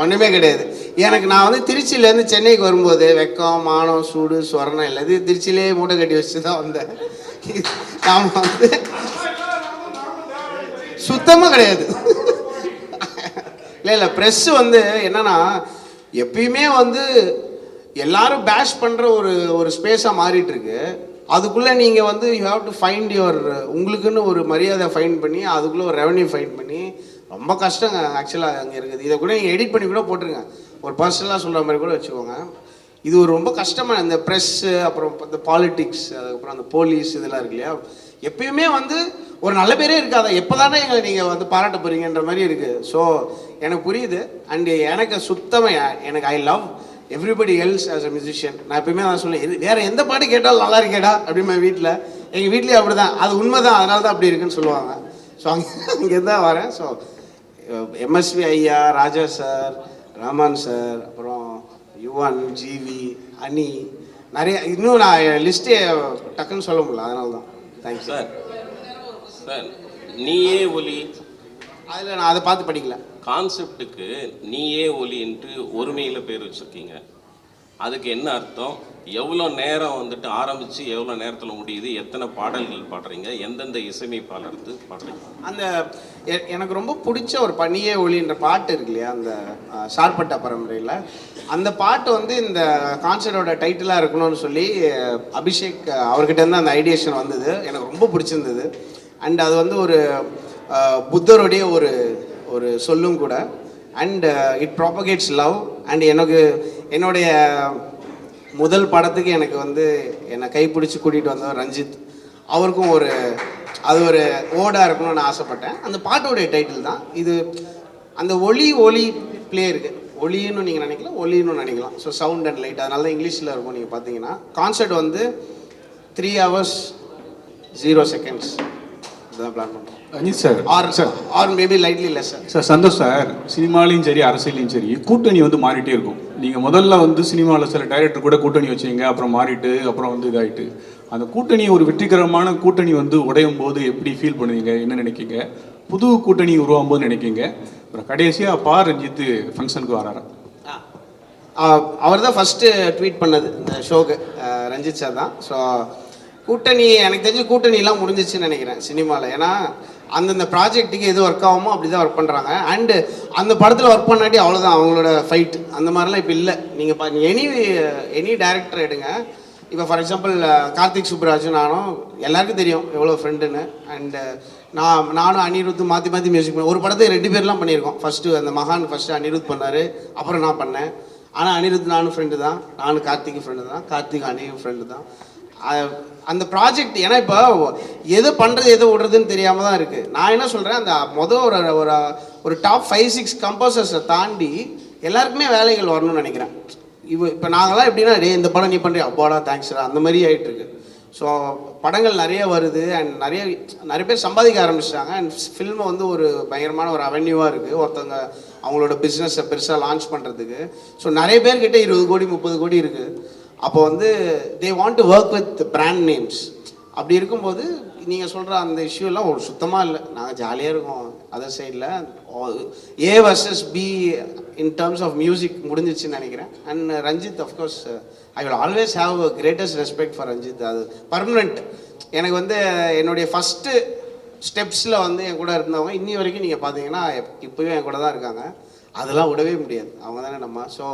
ஒன்றுமே கிடையாது. எனக்கு நான் வந்து திருச்சியிலேருந்து சென்னைக்கு வரும்போது வெக்கம் மானம் சூடு சொரணம் எல்லாத்தையும் திருச்சியிலே மூட்டை கட்டி வச்சு தான் வந்தேன். நாம் வந்து சுத்தமாக கிடையாது. இல்லை ப்ரெஸ்ஸு வந்து என்னன்னா எப்பயுமே வந்து எல்லாரும் பேஷ் பண்ணுற ஒரு ஸ்பேஸாக மாறிட்டு இருக்கு. அதுக்குள்ளே நீங்கள் வந்து you have to find your உங்களுக்குன்னு ஒரு மரியாதை ஃபைண்ட் பண்ணி அதுக்குள்ளே ஒரு ரெவன்யூ ஃபைண்ட் பண்ணி ரொம்ப கஷ்டங்க ஆக்சுவலாக அங்கே இருக்குது. இதை கூட நீங்கள் எடிட் பண்ணி கூட போட்டுருங்க, ஒரு பர்சனலாக சொல்கிற மாதிரி கூட வச்சுக்கோங்க. இது ஒரு ரொம்ப கஷ்டமாக இந்த ப்ரெஸ்ஸு அப்புறம் இந்த பாலிட்டிக்ஸ் அதுக்கப்புறம் அந்த போலீஸ் இதெல்லாம் இருக்கு இல்லையா, எப்பயுமே வந்து ஒரு நல்ல பேரே இருக்காது. எப்போ தானே எங்களை நீங்கள் வந்து பாராட்ட போகிறீங்கன்ற மாதிரி இருக்குது. ஸோ எனக்கு புரியுது. அண்டு எனக்கு சுத்தமாக எனக்கு I love everybody else as a musician. நான் எப்பயுமே நான் சொல்லுவேன், வேறு எந்த பாட்டு கேட்டாலும் நல்லா இருக்கேடா அப்படிமா வீட்டில். எங்கள் வீட்லேயே அப்படி தான், அது உண்மை தான், அதனால தான் அப்படி இருக்குன்னு சொல்லுவாங்க. ஸோ அங்கே தான் வரேன். ஸோ எம்எஸ்வி ஐயா, ராஜா சார், ரஹ்மான் சார், அப்புறம் யுவன், ஜிவி, அனி, நிறைய இன்னும் நான் லிஸ்ட்டே டக்குன்னு சொல்ல முடியல, அதனால தான். Thank you sir. சார் நீயே ஒலி அதில் நான் அதை பார்த்து படிக்கல. கான்செப்டுக்கு நீயே ஒலின்ட்டு ஒருமையில் பேர் வச்சுருக்கீங்க. அதுக்கு என்ன அர்த்தம்? எவ்வளோ நேரம் வந்துட்டு ஆரம்பித்து எவ்வளோ நேரத்தில் முடியுது? எத்தனை பாடல்கள் பாடுறீங்க? எந்தெந்த இசையமைப்பாளருக்கு பாடுறீங்க? அந்த எனக்கு ரொம்ப பிடிச்ச ஒரு பனியே ஒளின்ற பாட்டு இருக்கு இல்லையா, அந்த சார்பட்டா பரம்பரையில் அந்த பாட்டு வந்து இந்த கான்சர்ட்டோட டைட்டிலாக இருக்கணும்னு சொல்லி அபிஷேக் அவர்கிட்டருந்து அந்த ஐடியேஷன் வந்தது. எனக்கு ரொம்ப பிடிச்சிருந்தது. அண்ட் அது வந்து ஒரு புத்தருடைய ஒரு சொல்லும் கூட. And it propagates love. And என்னுடைய முதல் படத்துக்கு எனக்கு வந்து என்னை கைப்பிடிச்சி கூட்டிகிட்டு வந்தவர் ரஞ்சித். அவருக்கும் அது ஒரு ஓடாக இருக்கணும்னு நான் ஆசைப்பட்டேன். அந்த பாட்டோடைய டைட்டில் தான் இது. அந்த ஒளி பிளே இருக்குது. ஒளின்னு நீங்கள் நினைக்கலாம், ஒளின்னு நினைக்கலாம். ஸோ சவுண்ட் அண்ட் லைட், அதனால தான் இங்கிலீஷில் இருக்கும். நீங்கள் பார்த்தீங்கன்னா கான்சர்ட் வந்து 3 hours 0 seconds இதுதான் பிளான் பண்ணுறோம். Ajith sir are maybe lightly less sir. Santhosh sir, சினிமாலையும் சரி அரசியலையும் சரி கூட்டணி வந்து மாறிட்டே இருக்கும். நீங்கள் முதல்ல வந்து சினிமாவில் சில டைரக்டர் கூட கூட்டணி வச்சிங்க, அப்புறம் மாறிட்டு அப்புறம் வந்து இதாகிட்டு. அந்த கூட்டணி ஒரு வெற்றிகரமான கூட்டணி வந்து உடையும் போது எப்படி ஃபீல் பண்ணுவீங்க, என்ன நினைக்கிங்க? புது கூட்டணி உருவாகும் போது நினைக்கிங்க? அப்புறம் கடைசியாக ரஞ்சித் ஃபங்க்ஷனுக்கு வராரா? அவர் தான் ஃபஸ்ட்டு ட்வீட் பண்ணது இந்த ஷோக்கு, ரஞ்சித் சார் தான். ஸோ கூட்டணி எனக்கு தெரிஞ்சு கூட்டணிலாம் முடிஞ்சிச்சுன்னு நினைக்கிறேன் சினிமாவில். ஏன்னா அந்தந்த ப்ராஜெக்ட்டுக்கு எது ஒர்க் ஆகுமோ அப்படி தான் ஒர்க் பண்ணுறாங்க. அண்டு அந்த படத்தில் ஒர்க் பண்ணாட்டி அவ்வளோதான் அவங்களோட ஃபைட். அந்த மாதிரிலாம் இப்போ இல்லை. நீங்கள் எனி டேரக்டர் எடுங்க. இப்போ ஃபார் எக்ஸாம்பிள் கார்த்திக் சுப்ராஜ் நானும் எல்லாருக்கும் தெரியும் எவ்வளோ ஃப்ரெண்டுன்னு. அண்டு நானும் அனிருத் மாற்றி மியூசிக் பண்ணேன். ஒரு படத்துக்கு 2 பேர்லாம் பண்ணியிருக்கோம். ஃபஸ்ட்டு அந்த மகான் ஃபஸ்ட்டு அனிருத் பண்ணார், அப்புறம் நான் பண்ணேன். ஆனால் அனிருத் நானும் ஃப்ரெண்டு தான், நானும் கார்த்திக் ஃப்ரெண்டு தான், கார்த்திக் அனியும் ஃப்ரெண்டு தான். அந்த ப்ராஜெக்ட் ஏன்னா இப்போ எது பண்ணுறது எது விடுறதுன்னு தெரியாமல் தான் இருக்குது. நான் என்ன சொல்கிறேன், அந்த ஒரு டாப் 5-6 கம்போசர்ஸை தாண்டி எல்லாருக்குமே வேலைகள் வரணும்னு நினைக்கிறேன். இப்போ நாங்களாம் எப்படின்னா, டே இந்த படம் நீ பண்ணுறியா, அப்பாடா தேங்க்ஸ்டா, அந்த மாதிரி ஆகிட்டுருக்கு. ஸோ படங்கள் நிறைய வருது. அண்ட் நிறைய பேர் சம்பாதிக்க ஆரம்பிச்சிட்டாங்க. அண்ட் ஃபில்மை வந்து ஒரு பயங்கரமான ஒரு அவென்யூவாக இருக்குது ஒருத்தவங்க அவங்களோட பிஸ்னஸை பெருசாக லான்ச் பண்ணுறதுக்கு. ஸோ நிறைய பேர்கிட்ட 20 கோடி 30 கோடி இருக்குது. அப்போ வந்து they want to work with brand names. அப்படி இருக்கும்போது நீங்கள் சொல்கிற அந்த இஷ்யூலாம் ஒரு சுத்தமாக இல்லை. நாங்கள் ஜாலியாக இருக்கோம் அதர் சைடில். A versus B in terms of music முடிஞ்சிச்சுன்னு நினைக்கிறேன். And Ranjith of course I will always have greatest respect for Ranjith. அது பர்மனெண்ட். எனக்கு வந்து என்னுடைய ஃபஸ்ட்டு ஸ்டெப்ஸில் வந்து என் கூட இருந்தவங்க இன்னி வரைக்கும் நீங்கள் பார்த்தீங்கன்னா இப்போயும் என் கூட தான் இருக்காங்க. அதெல்லாம் விடவே முடியாது, அவங்க தானே நம்ம. So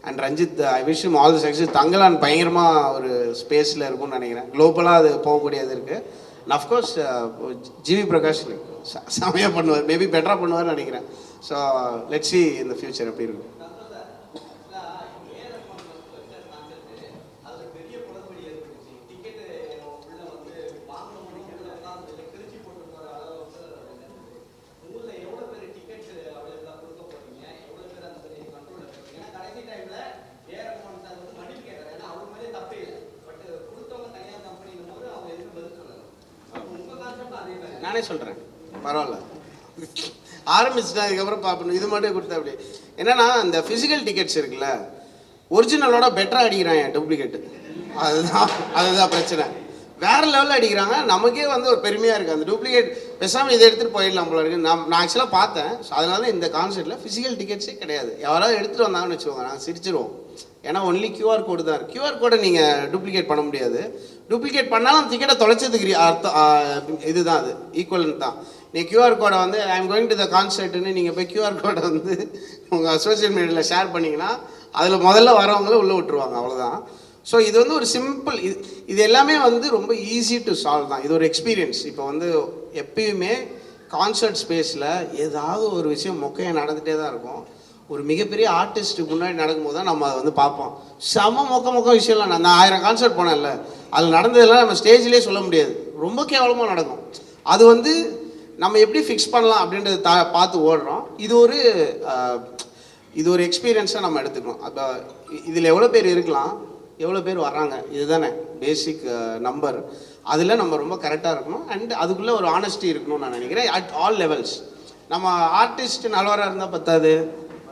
and Ranjith I wish him all the success. Thangalaan பயங்கரமாக ஒரு ஸ்பேஸில் இருக்கும்னு நினைக்கிறேன். குளோபலாக அது போகக்கூடியது இருக்குது. அண்ட் அஃப்கோர்ஸ் ஜிவி பிரகாஷ் செமையாக பண்ணுவார், மேபி பெட்டராக பண்ணுவார்னு நினைக்கிறேன். ஸோ லெட்ஸ் சி இந்த ஃபியூச்சர் எப்படி இருக்கும். நானே சொல்கிறேன், பரவாயில்ல ஆரம்பிச்சுட்டேன், அதுக்கப்புறம் பார்க்கணும். இது மட்டும் கொடுத்தா அப்படி என்னன்னா, இந்த ஃபிசிக்கல் டிக்கெட்ஸ் இருக்குல்ல, ஒரிஜினலோட பெட்டராக அடிக்கிறாங்க டூப்ளிகேட்டு. அதுதான் பிரச்சனை. வேறு லெவலில் அடிக்கிறாங்க. நமக்கே வந்து ஒரு பெருமையாக இருக்குது. அந்த டூப்ளிகேட் பேசாமல் இதை எடுத்துகிட்டு போயிடலாம் போல இருக்கு. நான் ஆக்சுவலாக பார்த்தேன். ஸோ அதனால இந்த கான்செர்ட்டில் ஃபிசிக்கல் டிக்கெட்ஸே கிடையாது. யாராவது எடுத்துகிட்டு வந்தாங்கன்னு வச்சுக்கோங்க, நாங்கள் சிரிச்சிருவோம். ஏன்னா ஒன்லி கியூஆர் கோடு தான் இருக்குது. கியூஆர் கோடை நீங்கள் டூப்ளிகேட் பண்ண முடியாது. டூப்ளிகேட் பண்ணாலும் டிக்கெட்டை தொலைச்சதுக்கு அர்த்தம் இதுதான், அது ஈக்குவலன்ட் தான். நீ கியூஆர் கோடை வந்து I am going to the கான்சர்ட்னு நீங்கள் போய் கியூஆர் கோடை வந்து உங்கள் சோஷியல் மீடியாவில் ஷேர் பண்ணிங்கன்னா அதில் முதல்ல வரவங்கள உள்ளே விட்டுருவாங்க, அவ்வளோதான். ஸோ இது வந்து ஒரு சிம்பிள், இது எல்லாமே வந்து ரொம்ப ஈஸி டு சால்வ் தான். இது ஒரு எக்ஸ்பீரியன்ஸ். இப்போ வந்து எப்பயுமே கான்சர்ட் ஸ்பேஸில் ஏதாவது ஒரு விஷயம் மொக்கையாக நடந்துகிட்டே தான் இருக்கும். ஒரு மிகப்பெரிய ஆர்டிஸ்ட்டுக்கு முன்னாடி நடக்கும்போது தான் நம்ம அதை வந்து பார்ப்போம். செம மொக்க விஷயம்லாம். நான் 1000 கான்சர்ட் போனேன்ல, அதில் நடந்ததெல்லாம் நம்ம ஸ்டேஜ்லேயே சொல்ல முடியாது. ரொம்ப கேவலமாக நடக்கும். அது வந்து நம்ம எப்படி ஃபிக்ஸ் பண்ணலாம் அப்படின்றத பார்த்து ஓடுறோம். இது ஒரு எக்ஸ்பீரியன்ஸாக நம்ம எடுத்துக்கணும். அப்போ இதில் எவ்வளோ பேர் இருக்கலாம், எவ்வளோ பேர் வர்றாங்க, இதுதானே பேசிக் நம்பர். அதில் நம்ம ரொம்ப கரெக்டாக இருக்கணும். அண்ட் அதுக்குள்ளே ஒரு ஆனஸ்டி இருக்கணும்னு நான் நினைக்கிறேன். At all levels. நம்ம ஆர்டிஸ்ட் நல்லவராக இருந்தால் பத்தாது,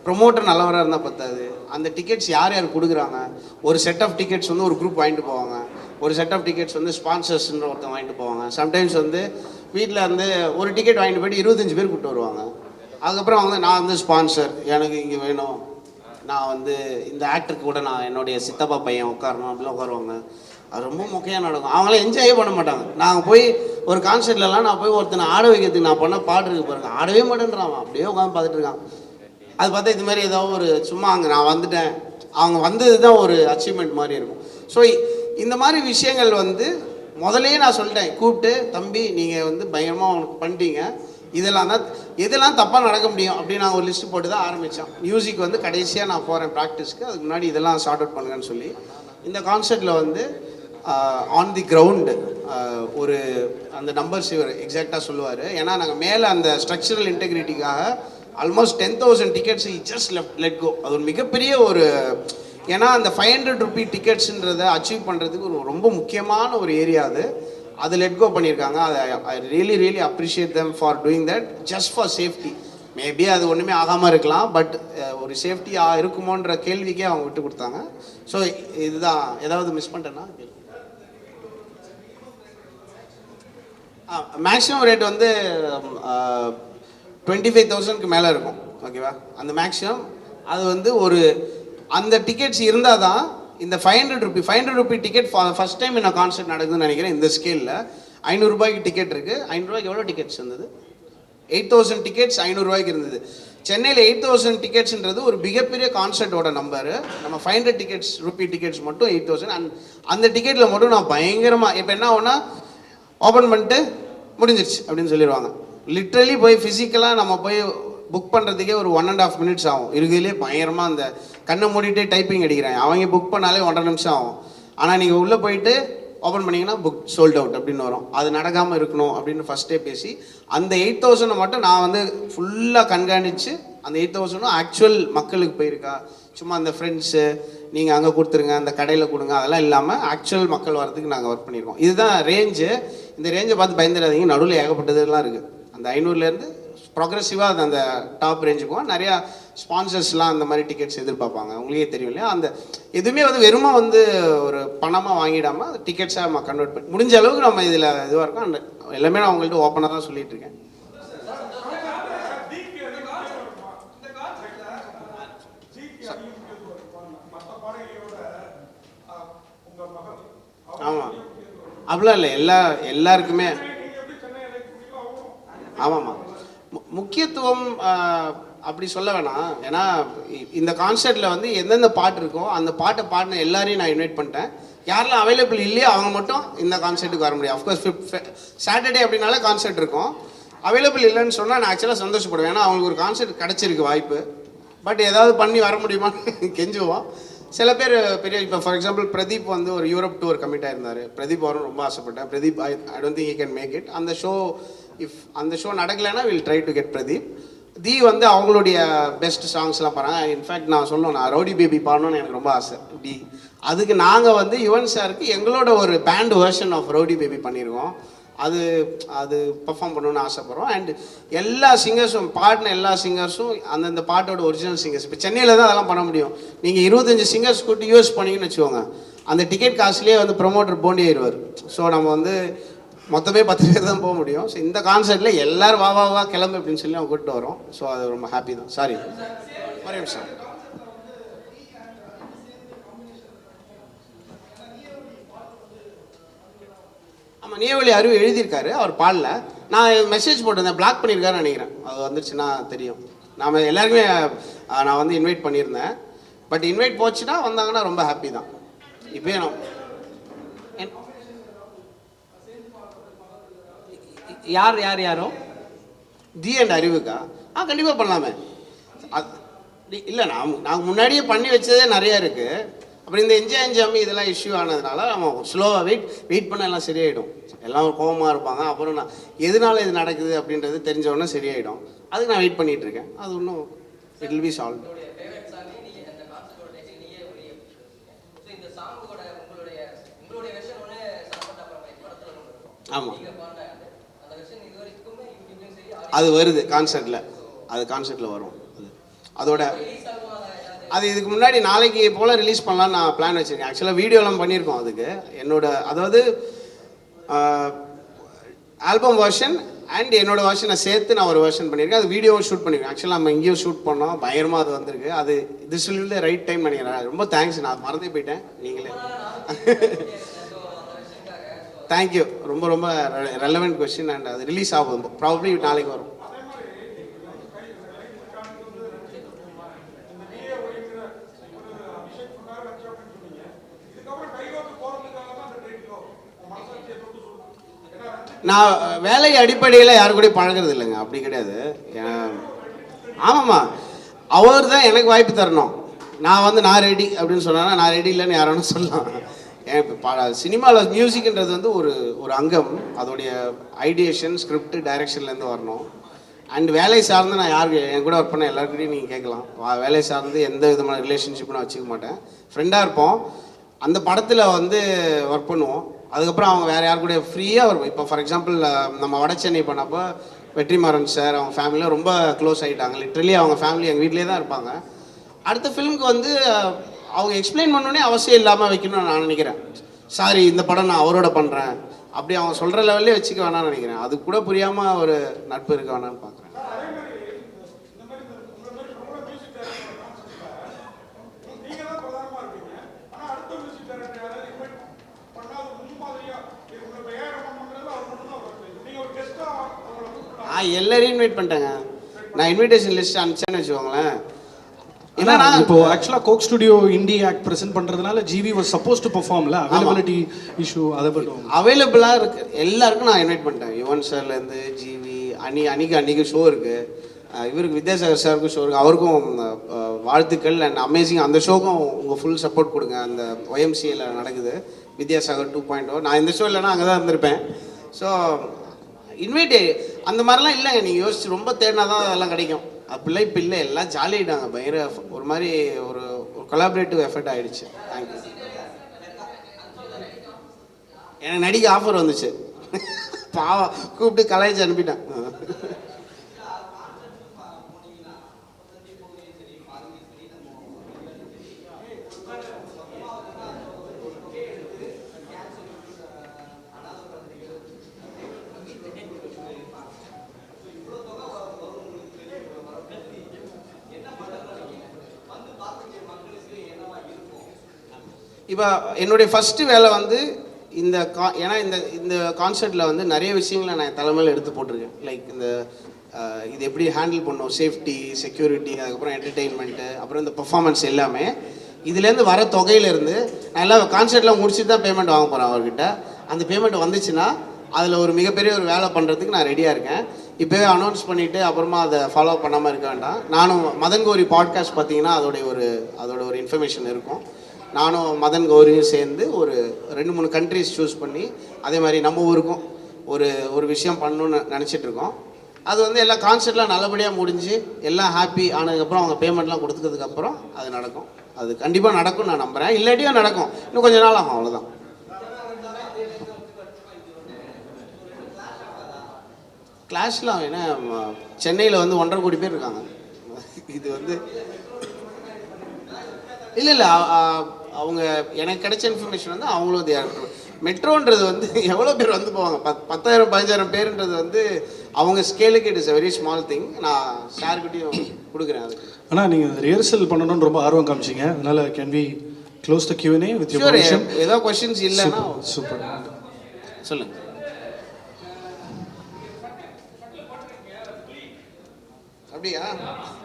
ப்ரொமோட்டர் நல்லவராக இருந்தால் பத்தாது. அந்த டிக்கெட்ஸ் யார் யார் கொடுக்குறாங்க, ஒரு செட் ஆஃப் டிக்கெட்ஸ் வந்து ஒரு குரூப் வாங்கிட்டு போவாங்க, ஒரு செட் ஆஃப் டிக்கெட்ஸ் வந்து ஸ்பான்சர்ஸ்ன்ற ஒருத்தன் வாங்கிட்டு போவாங்க. சம்டைம்ஸ் வந்து வீட்டில் வந்து ஒரு டிக்கெட் வாங்கிட்டு போய்ட்டு 25 பேர் கூப்பிட்டு வருவாங்க. அதுக்கப்புறம் அவங்க நான் வந்து ஸ்பான்சர், எனக்கு இங்கே வேணும், நான் வந்து இந்த ஆக்டருக்கு கூட நான் என்னுடைய சித்தப்பா பையன் உட்காரணும் அப்படிலாம் உட்காருவாங்க. அது ரொம்ப மொக்கையாக நடக்கும். அவங்களாம் என்ஜாயே பண்ண மாட்டாங்க. நாங்கள் போய் ஒரு கான்சர்ட்லலாம் நான் போய் ஒருத்தனை ஆட வைக்கிறதுக்கு நான் பண்ண பாட்டு இருக்கு பாருங்க, ஆடவே மாட்டேன்றான். அப்படியே உட்காந்து பார்த்துட்டு இருக்கான். அது பார்த்தா இது மாதிரி ஏதாவது ஒரு சும்மா அங்கே நான் வந்துட்டேன், அவங்க வந்தது தான் ஒரு அச்சீவ்மெண்ட் மாதிரி இருக்கும். ஸோ இந்த மாதிரி விஷயங்கள் வந்து முதலே நான் சொல்லிட்டேன், கூப்பிட்டு தம்பி நீங்கள் வந்து பயங்கரமாக அவனுக்கு பண்ணிட்டீங்க, இதெல்லாம் தான் எதெல்லாம் தப்பாக நடக்க முடியும் அப்படின்னு நான் ஒரு லிஸ்ட்டு போட்டு தான் ஆரம்பித்தோம். மியூசிக் வந்து கடைசியாக நான் போகிறேன் ப்ராக்டிஸ்க்கு, அதுக்கு முன்னாடி இதெல்லாம் சார்ட் அவுட் பண்ணுங்கன்னு சொல்லி இந்த கான்செர்ட்டில் வந்து ஆன் தி கிரவுண்டு ஒரு அந்த நம்பர்ஸ் இவர் எக்ஸாக்டாக சொல்லுவார். ஏன்னா நாங்கள் மேலே அந்த ஸ்ட்ரக்சரல் இன்டெகிரிட்டிக்காக almost 10,000 tickets just let go. அது ஒரு மிகப்பெரிய ஒரு, ஏன்னா அந்த 500 ரூபி டிக்கெட்ஸுன்றதை அச்சீவ் பண்ணுறதுக்கு ஒரு ரொம்ப முக்கியமான ஒரு ஏரியா அது லெட் கோ பண்ணியிருக்காங்க. I really appreciate them for doing that just for safety. Maybe அது ஒன்றுமே ஆகாமல் இருக்கலாம், பட் ஒரு சேஃப்டி இருக்குமோன்ற கேள்விக்கே அவங்க விட்டு கொடுத்தாங்க. ஸோ இதுதான். ஏதாவது மிஸ் பண்ணிட்டேன்னா மேக்ஸிமம் ரேட் வந்து 25,000க்கு மேலே இருக்கும். ஓகேவா? அந்த மேக்ஸிமம் அது வந்து ஒரு அந்த டிக்கெட்ஸ் இருந்தால் தான் இந்த 500 ரூபி டிக்கெட் ஃபர்ஸ்ட் டைம் என்ன கான்சர்ட் நடக்குதுன்னு நினைக்கிறேன். இந்த ஸ்கேலில் 500 ரூபாய்க்கு டிக்கெட் இருக்குது. 500 ரூபாய்க்கு எவ்வளோ டிக்கெட்ஸ் இருந்தது? 8,000 டிக்கெட்ஸ் 500 ரூபாய்க்கு இருந்தது. சென்னையில் 8,000 டிக்கெட்ஸ்ன்றது ஒரு மிகப்பெரிய கான்சர்ட்டோட நம்பரு. நம்ம 500 ரூபி டிக்கெட்ஸ் மட்டும் 8,000. அந்த டிக்கெட்டில் மட்டும் நான் பயங்கரமாக இப்போ என்ன ஆகுனா ஓப்பன் பண்ணிட்டு முடிஞ்சிருச்சு அப்படின்னு சொல்லிடுவாங்க. லிட்ரலி போய் ஃபிசிக்கலாக நம்ம போய் புக் பண்ணுறதுக்கே ஒரு 1.5 minutes ஆகும். இருக்கிறதுலே பயங்கரமாக அந்த கண்ணை மூடிட்டே டைப்பிங் அடிக்கிறாங்க. அவங்க புக் பண்ணாலே 1.5 நிமிஷம் ஆகும். ஆனால் நீங்கள் உள்ளே போயிட்டு ஓப்பன் பண்ணிங்கன்னா புக் சோல்ட் அவுட் அப்படின்னு வரும். அது நடக்காமல் இருக்கணும் அப்படின்னு ஃபஸ்ட்டே பேசி அந்த 8,000 மட்டும் நான் வந்து ஃபுல்லாக கண்காணித்து அந்த 8,000 ஆக்சுவல் மக்களுக்கு போயிருக்கா, சும்மா அந்த ஃப்ரெண்ட்ஸு நீங்கள் அங்கே கொடுத்துருங்க, அந்த கடையில் கொடுங்க, அதெல்லாம் இல்லாமல் ஆக்சுவல் மக்கள் வரதுக்கு நாங்கள் ஒர்க் பண்ணியிருக்கோம். இதுதான் ரேஞ்சு. இந்த ரேஞ்சை பார்த்து பயந்துடாதீங்க, நடுவில் ஏகப்பட்டதுலாம் இருக்குது. அந்த 500லேருந்து ப்ரோக்ரெசிவாக அது அந்த டாப் ரேஞ்சுக்கு போகும். நிறையா ஸ்பான்சர்ஸ்லாம் அந்த மாதிரி டிக்கெட்ஸ் எதிர்பார்ப்பாங்க. உங்களுக்கே தெரியும் இல்லையா? அந்த எதுவுமே வந்து வெறுமா வந்து ஒரு பணமாக வாங்கிடாமல் டிக்கெட்ஸாக நம்ம கன்வெர்ட் பண்ணி முடிஞ்ச அளவுக்கு நம்ம இதில் இதுவாக இருக்கோம். அந்த எல்லாமே நான் உங்கள்கிட்ட ஓப்பனாக தான் சொல்லிட்டு இருக்கேன். ஆமாம், அப்படிலாம் இல்லை, எல்லாருக்குமே. ஆமாம்மா, முக்கியத்துவம் அப்படி சொல்ல வேணாம். ஏன்னா இந்த கான்சர்ட்டில் வந்து எந்தெந்த பாட்டு இருக்கோ அந்த பாட்டை பாடின எல்லாரையும் நான் இன்வைட் பண்ணிட்டேன். யாரெல்லாம் அவைலபிள் இல்லையோ அவங்க மட்டும் இந்த கான்சர்ட்டுக்கு வர முடியும். அஃப்கோர்ஸ் சாட்டர்டே அப்படின்னாலே கான்சர்ட் இருக்கும். அவைலபிள் இல்லைன்னு சொன்னால் நான் ஆக்சுவலாக சந்தோஷப்படுவேன். ஏன்னா அவங்களுக்கு ஒரு கான்சர்ட் கிடச்சிருக்கு வாய்ப்பு. பட் ஏதாவது பண்ணி வர முடியுமான்னு கெஞ்சுவோம். சில பேர் பெரிய, இப்போ ஃபார் எக்ஸாம்பிள் பிரதீப் வந்து ஒரு யூரோப் டூர் கமிட் ஆயிருந்தார். பிரதீப் வரும் ரொம்ப ஆசைப்பட்டேன். Pradeep I don't think he can make it. அந்த ஷோ நடக்கலைன்னா will try to get Pradeep. The வந்து அவங்களுடைய பெஸ்ட் சாங்ஸ்லாம் பாருங்க. இன்ஃபேக்ட் நான் சொல்லணும், நான் ரவுடி பேபி பாடணும்னு எனக்கு ரொம்ப ஆசை. அதுக்கு நாங்கள் வந்து யுவன் சாருக்கு எங்களோட ஒரு band version of rowdy baby பண்ணியிருக்கோம். அது பர்ஃபார்ம் பண்ணணும்னு ஆசைப்படுறோம். அண்ட் எல்லா சிங்கர்ஸும் பாடின எல்லா சிங்கர்ஸும் அந்தந்த பாட்டோட ஒரிஜினல் சிங்கர்ஸ். இப்போ சென்னையில் தான் அதெல்லாம் பண்ண முடியும். நீங்கள் 25 சிங்கர்ஸ் கூட்டி யூஸ் பண்ணிங்கன்னு வச்சுக்கோங்க, அந்த டிக்கெட் காசுலேயே வந்து ப்ரொமோட்டர் போண்டி ஆயிடுவார். ஸோ நம்ம வந்து மொத்தமே 10 பேர் தான் போக முடியும். ஸோ இந்த கான்சர்ட்டில் எல்லோரும் வா வா வா கிளம்பு அப்படின்னு சொல்லி அவங்க கூப்பிட்டு வரோம். ஸோ அது ரொம்ப ஹாப்பி தான். சாரி ஒரே நிமிஷம். ஆமாம், நியவழி அருவி எழுதியிருக்காரு, அவர் பாடல. நான் மெசேஜ் போட்டிருந்தேன், பிளாக் பண்ணியிருக்காருன்னு நினைக்கிறேன். அது வந்துருச்சுன்னா தெரியும். நாம் எல்லாருக்குமே நான் வந்து இன்வைட் பண்ணியிருந்தேன். பட் இன்வைட் போச்சுன்னா வந்தாங்கன்னா ரொம்ப ஹாப்பி தான். இப்போயே நான் யாரோ தி அண்ட் அறிவுக்கா கண்டிப்பாக பண்ணலாமே. இல்லை, நாங்கள் முன்னாடியே பண்ணி வச்சதே நிறையா இருக்குது. அப்புறம் இந்த என்ஜாய் இதெல்லாம் இஷ்யூ ஆனதுனால நம்ம ஸ்லோவாக வெயிட் பண்ண எல்லாம் சரியாயிடும். எல்லாம் கோபமாக இருப்பாங்க. அப்புறம் நான் எதனால இது நடக்குது அப்படின்றது தெரிஞ்சவொடனே சரியாயிடும். அதுக்கு நான் வெயிட் பண்ணிகிட்டு இருக்கேன். அது இன்னும் இட் வில் பி சால்வ். ஆமாம், அது வருது கான்சர்ட்டில் வரும். அதோட அது இதுக்கு முன்னாடி நாளைக்கு போல் ரிலீஸ் பண்ணலான்னு நான் பிளான் வச்சுருக்கேன். ஆக்சுவலாக வீடியோலாம் பண்ணியிருக்கோம். அதுக்கு அதாவது ஆல்பம் வெர்ஷன் அண்ட் என்னோடய வெர்ஷனை சேர்த்து நான் ஒரு வெர்ஷன் பண்ணியிருக்கேன். அது வீடியோவும் ஷூட் பண்ணியிருக்கேன். ஆக்சுவலாக நம்ம இங்கேயும் ஷூட் பண்ணோம், பயங்கரமாக அது வந்திருக்கு. அது this will the right time நினைக்கிறேன். ரொம்ப தேங்க்ஸ், நான் மறந்தே போயிட்டேன். நீங்களே தேங்க்யூ. ரொம்ப ரொம்ப ரெலவெண்ட் கொஸ்டின். அண்ட் அது ரிலீஸ் ஆகும், ப்ராபப்ளி நாளைக்கு வரும். நான் வேலை அடிப்படையில் யாரு கூட பழகிறது இல்லைங்க, அப்படி கிடையாது. ஆமாம்மா, அவர் தான் எனக்கு வாய்ப்பு தரணும். நான் வந்து நான் ரெடி அப்படின்னு சொன்னா நான் ரெடி இல்லைன்னு யாரும் சொல்லலாம். சினிமாவில் மியூசிக்ன்றது வந்து ஒரு அங்கம். அதோடைய ஐடியேஷன், ஸ்கிரிப்ட், டைரக்ஷன்லேருந்து வரணும். அண்ட் வேலை சார்ந்து நான் யாருக்கு என் கூட ஒர்க் பண்ண எல்லாருக்கிட்டையும் நீங்கள் கேட்கலாம். வேலை சார்ந்து எந்த விதமான ரிலேஷன்ஷிப்பும் நான் வச்சுக்க மாட்டேன். ஃப்ரெண்டாக இருப்போம். அந்த படத்தில் வந்து ஒர்க் பண்ணுவோம். அதுக்கப்புறம் அவங்க வேறு யார் கூட ஃப்ரீயாக வருவோம். இப்போ ஃபார் எக்ஸாம்பிள் நம்ம வட சென்னை பண்ணப்போ வெற்றிமாறன் சார் அவங்க ஃபேமிலியில் ரொம்ப க்ளோஸ் ஆகிட்டாங்க. லிட்ரலி அவங்க ஃபேமிலி எங்கள் வீட்டிலே தான் இருப்பாங்க. அடுத்த ஃபிலிமுக்கு வந்து அவங்க எக்ஸ்பிளைன் பண்ணோன்னே அவசியம் இல்லாமல் வைக்கணும்னு நான் நினைக்கிறேன். சாரி, இந்த படம் நான் அவரோட பண்ணுறேன் அப்படி அவங்க சொல்கிற லெவல்லே வச்சுக்க வேணாம்னு நினைக்கிறேன். அது கூட புரியாமல் ஒரு நட்பு இருக்க வேணான்னு பார்க்குறேன். எல்லாரையும் இன்வைட் பண்ணிட்டேங்க. நான் இன்விடேஷன் லிஸ்ட் அனுப்பிச்சேன்னு வச்சுக்கோங்களேன். ஏன்னா இப்போ ஆக்சுவலாக Coke Studio indie act present பண்ணுறதுனால ஜிவி வாஸ் சப்போஸ் டு பெர்ஃபார்ம்ல, அவைலபிலிட்டி இஷ்யூ அதை பற்றி அவைலபிளாக இருக்குது. எல்லாருக்கும் நான் இன்வைட் பண்ணிட்டேன். யுவன் சார்லேருந்து ஜிவி, அன்னைக்கு ஷோ இருக்குது. இவருக்கு வித்யாசாகர் சாருக்கும் ஷோ இருக்குது. அவருக்கும் வாழ்த்துக்கள் அண்ட் அமேசிங். அந்த ஷோக்கும் உங்கள் ஃபுல் சப்போர்ட் கொடுங்க. அந்த ஒய்எம்சிஏல நடக்குது வித்யாசாகர் 2.0. நான் இந்த ஷோ இல்லைன்னா அங்கே தான் இருந்திருப்பேன். ஸோ இன்வைட்டு அந்த மாதிரிலாம் இல்லைங்க. நீங்கள் யோசிச்சு ரொம்ப தேடினா தான் அதெல்லாம் கிடைக்கும். அப்படிலாம் இப்போ இல்லை, எல்லாம் ஜாலியாகிட்டாங்க. பயங்கர ஒரு மாதிரி ஒரு கொலாபரேட்டிவ் எஃபர்ட் ஆகிடுச்சு. தேங்க்யூ. எனக்கு நடிக்க ஆஃபர் வந்துச்சு. பாவம் கூப்பிட்டு கலாய்ச்சி அனுப்பிட்டேன். இப்போ என்னுடைய ஃபஸ்ட்டு வேலை வந்து ஏன்னா இந்த கான்சர்ட்டில் வந்து நிறைய விஷயங்களை நான் தலைமையில் எடுத்து போட்டிருக்கேன். லைக் இது எப்படி ஹேண்டில் பண்ணோம், சேஃப்டி, செக்யூரிட்டி, அதுக்கப்புறம் என்டர்டெயின்மெண்ட்டு, அப்புறம் இந்த பெர்ஃபார்மன்ஸ் எல்லாமே இதுலேருந்து வர தொகையிலேருந்து நான் எல்லாம் கான்சர்ட்லாம் முடிச்சுட்டு தான் பேமெண்ட் வாங்க போகிறேன் அவர்கிட்ட. அந்த பேமெண்ட் வந்துச்சுன்னா அதில் ஒரு மிகப்பெரிய ஒரு வேலை பண்ணுறதுக்கு நான் ரெடியாக இருக்கேன். இப்போவே அனௌன்ஸ் பண்ணிவிட்டு அப்புறமா அதை ஃபாலோ பண்ணாமல் இருக்க வேண்டாம். நானும் மதன் கௌரி பாட்காஸ்ட் பார்த்தீங்கன்னா அதோட ஒரு இன்ஃபர்மேஷன் இருக்கும். நானும் மதன் கௌரியும் சேர்ந்து ஒரு 2-3 கண்ட்ரிஸ் சூஸ் பண்ணி அதே மாதிரி நம்ம ஊருக்கும் ஒரு விஷயம் பண்ணணும்னு நினச்சிட்ருக்கோம். அது வந்து எல்லா கான்சர்ட்லாம் நல்லபடியாக முடிஞ்சு எல்லாம் ஹாப்பி ஆனதுக்கப்புறம் அவங்க பேமெண்ட்லாம் கொடுத்ததுக்கப்புறம் அது நடக்கும். அது கண்டிப்பாக நடக்கும்னு நான் நம்புகிறேன். இல்லாட்டியும் நடக்கும், இன்னும் கொஞ்சம் நாள் ஆகும், அவ்வளோதான். கிளாஷ்லாம் ஏன்னா சென்னையில் வந்து 1.5 கோடி பேர் இருக்காங்க. இது வந்து இல்லை அவங்க எனக்கு கிடைச்ச இன்ஃபர்மேஷன் வந்து அவங்களும் மெட்ரோன்றது வந்து எவ்வளோ பேர் வந்து போவாங்க 10,000 15,000 பேருன்றது வந்து அவங்க ஸ்கேலுக்கு it is a very small thing. நான் ஷேர்கிட்டையும் கொடுக்குறேன் அதுக்கு. ஆனால் நீங்கள் ரிஹர்சல் பண்ணணும்னு ரொம்ப ஆர்வம் காமிச்சிங்க, அதனால் can we close the Q&A with your permission? ஏதாவது கொஸ்டின்ஸ் இல்லைன்னா சூப்பர். சொல்லுங்க. அப்படியா?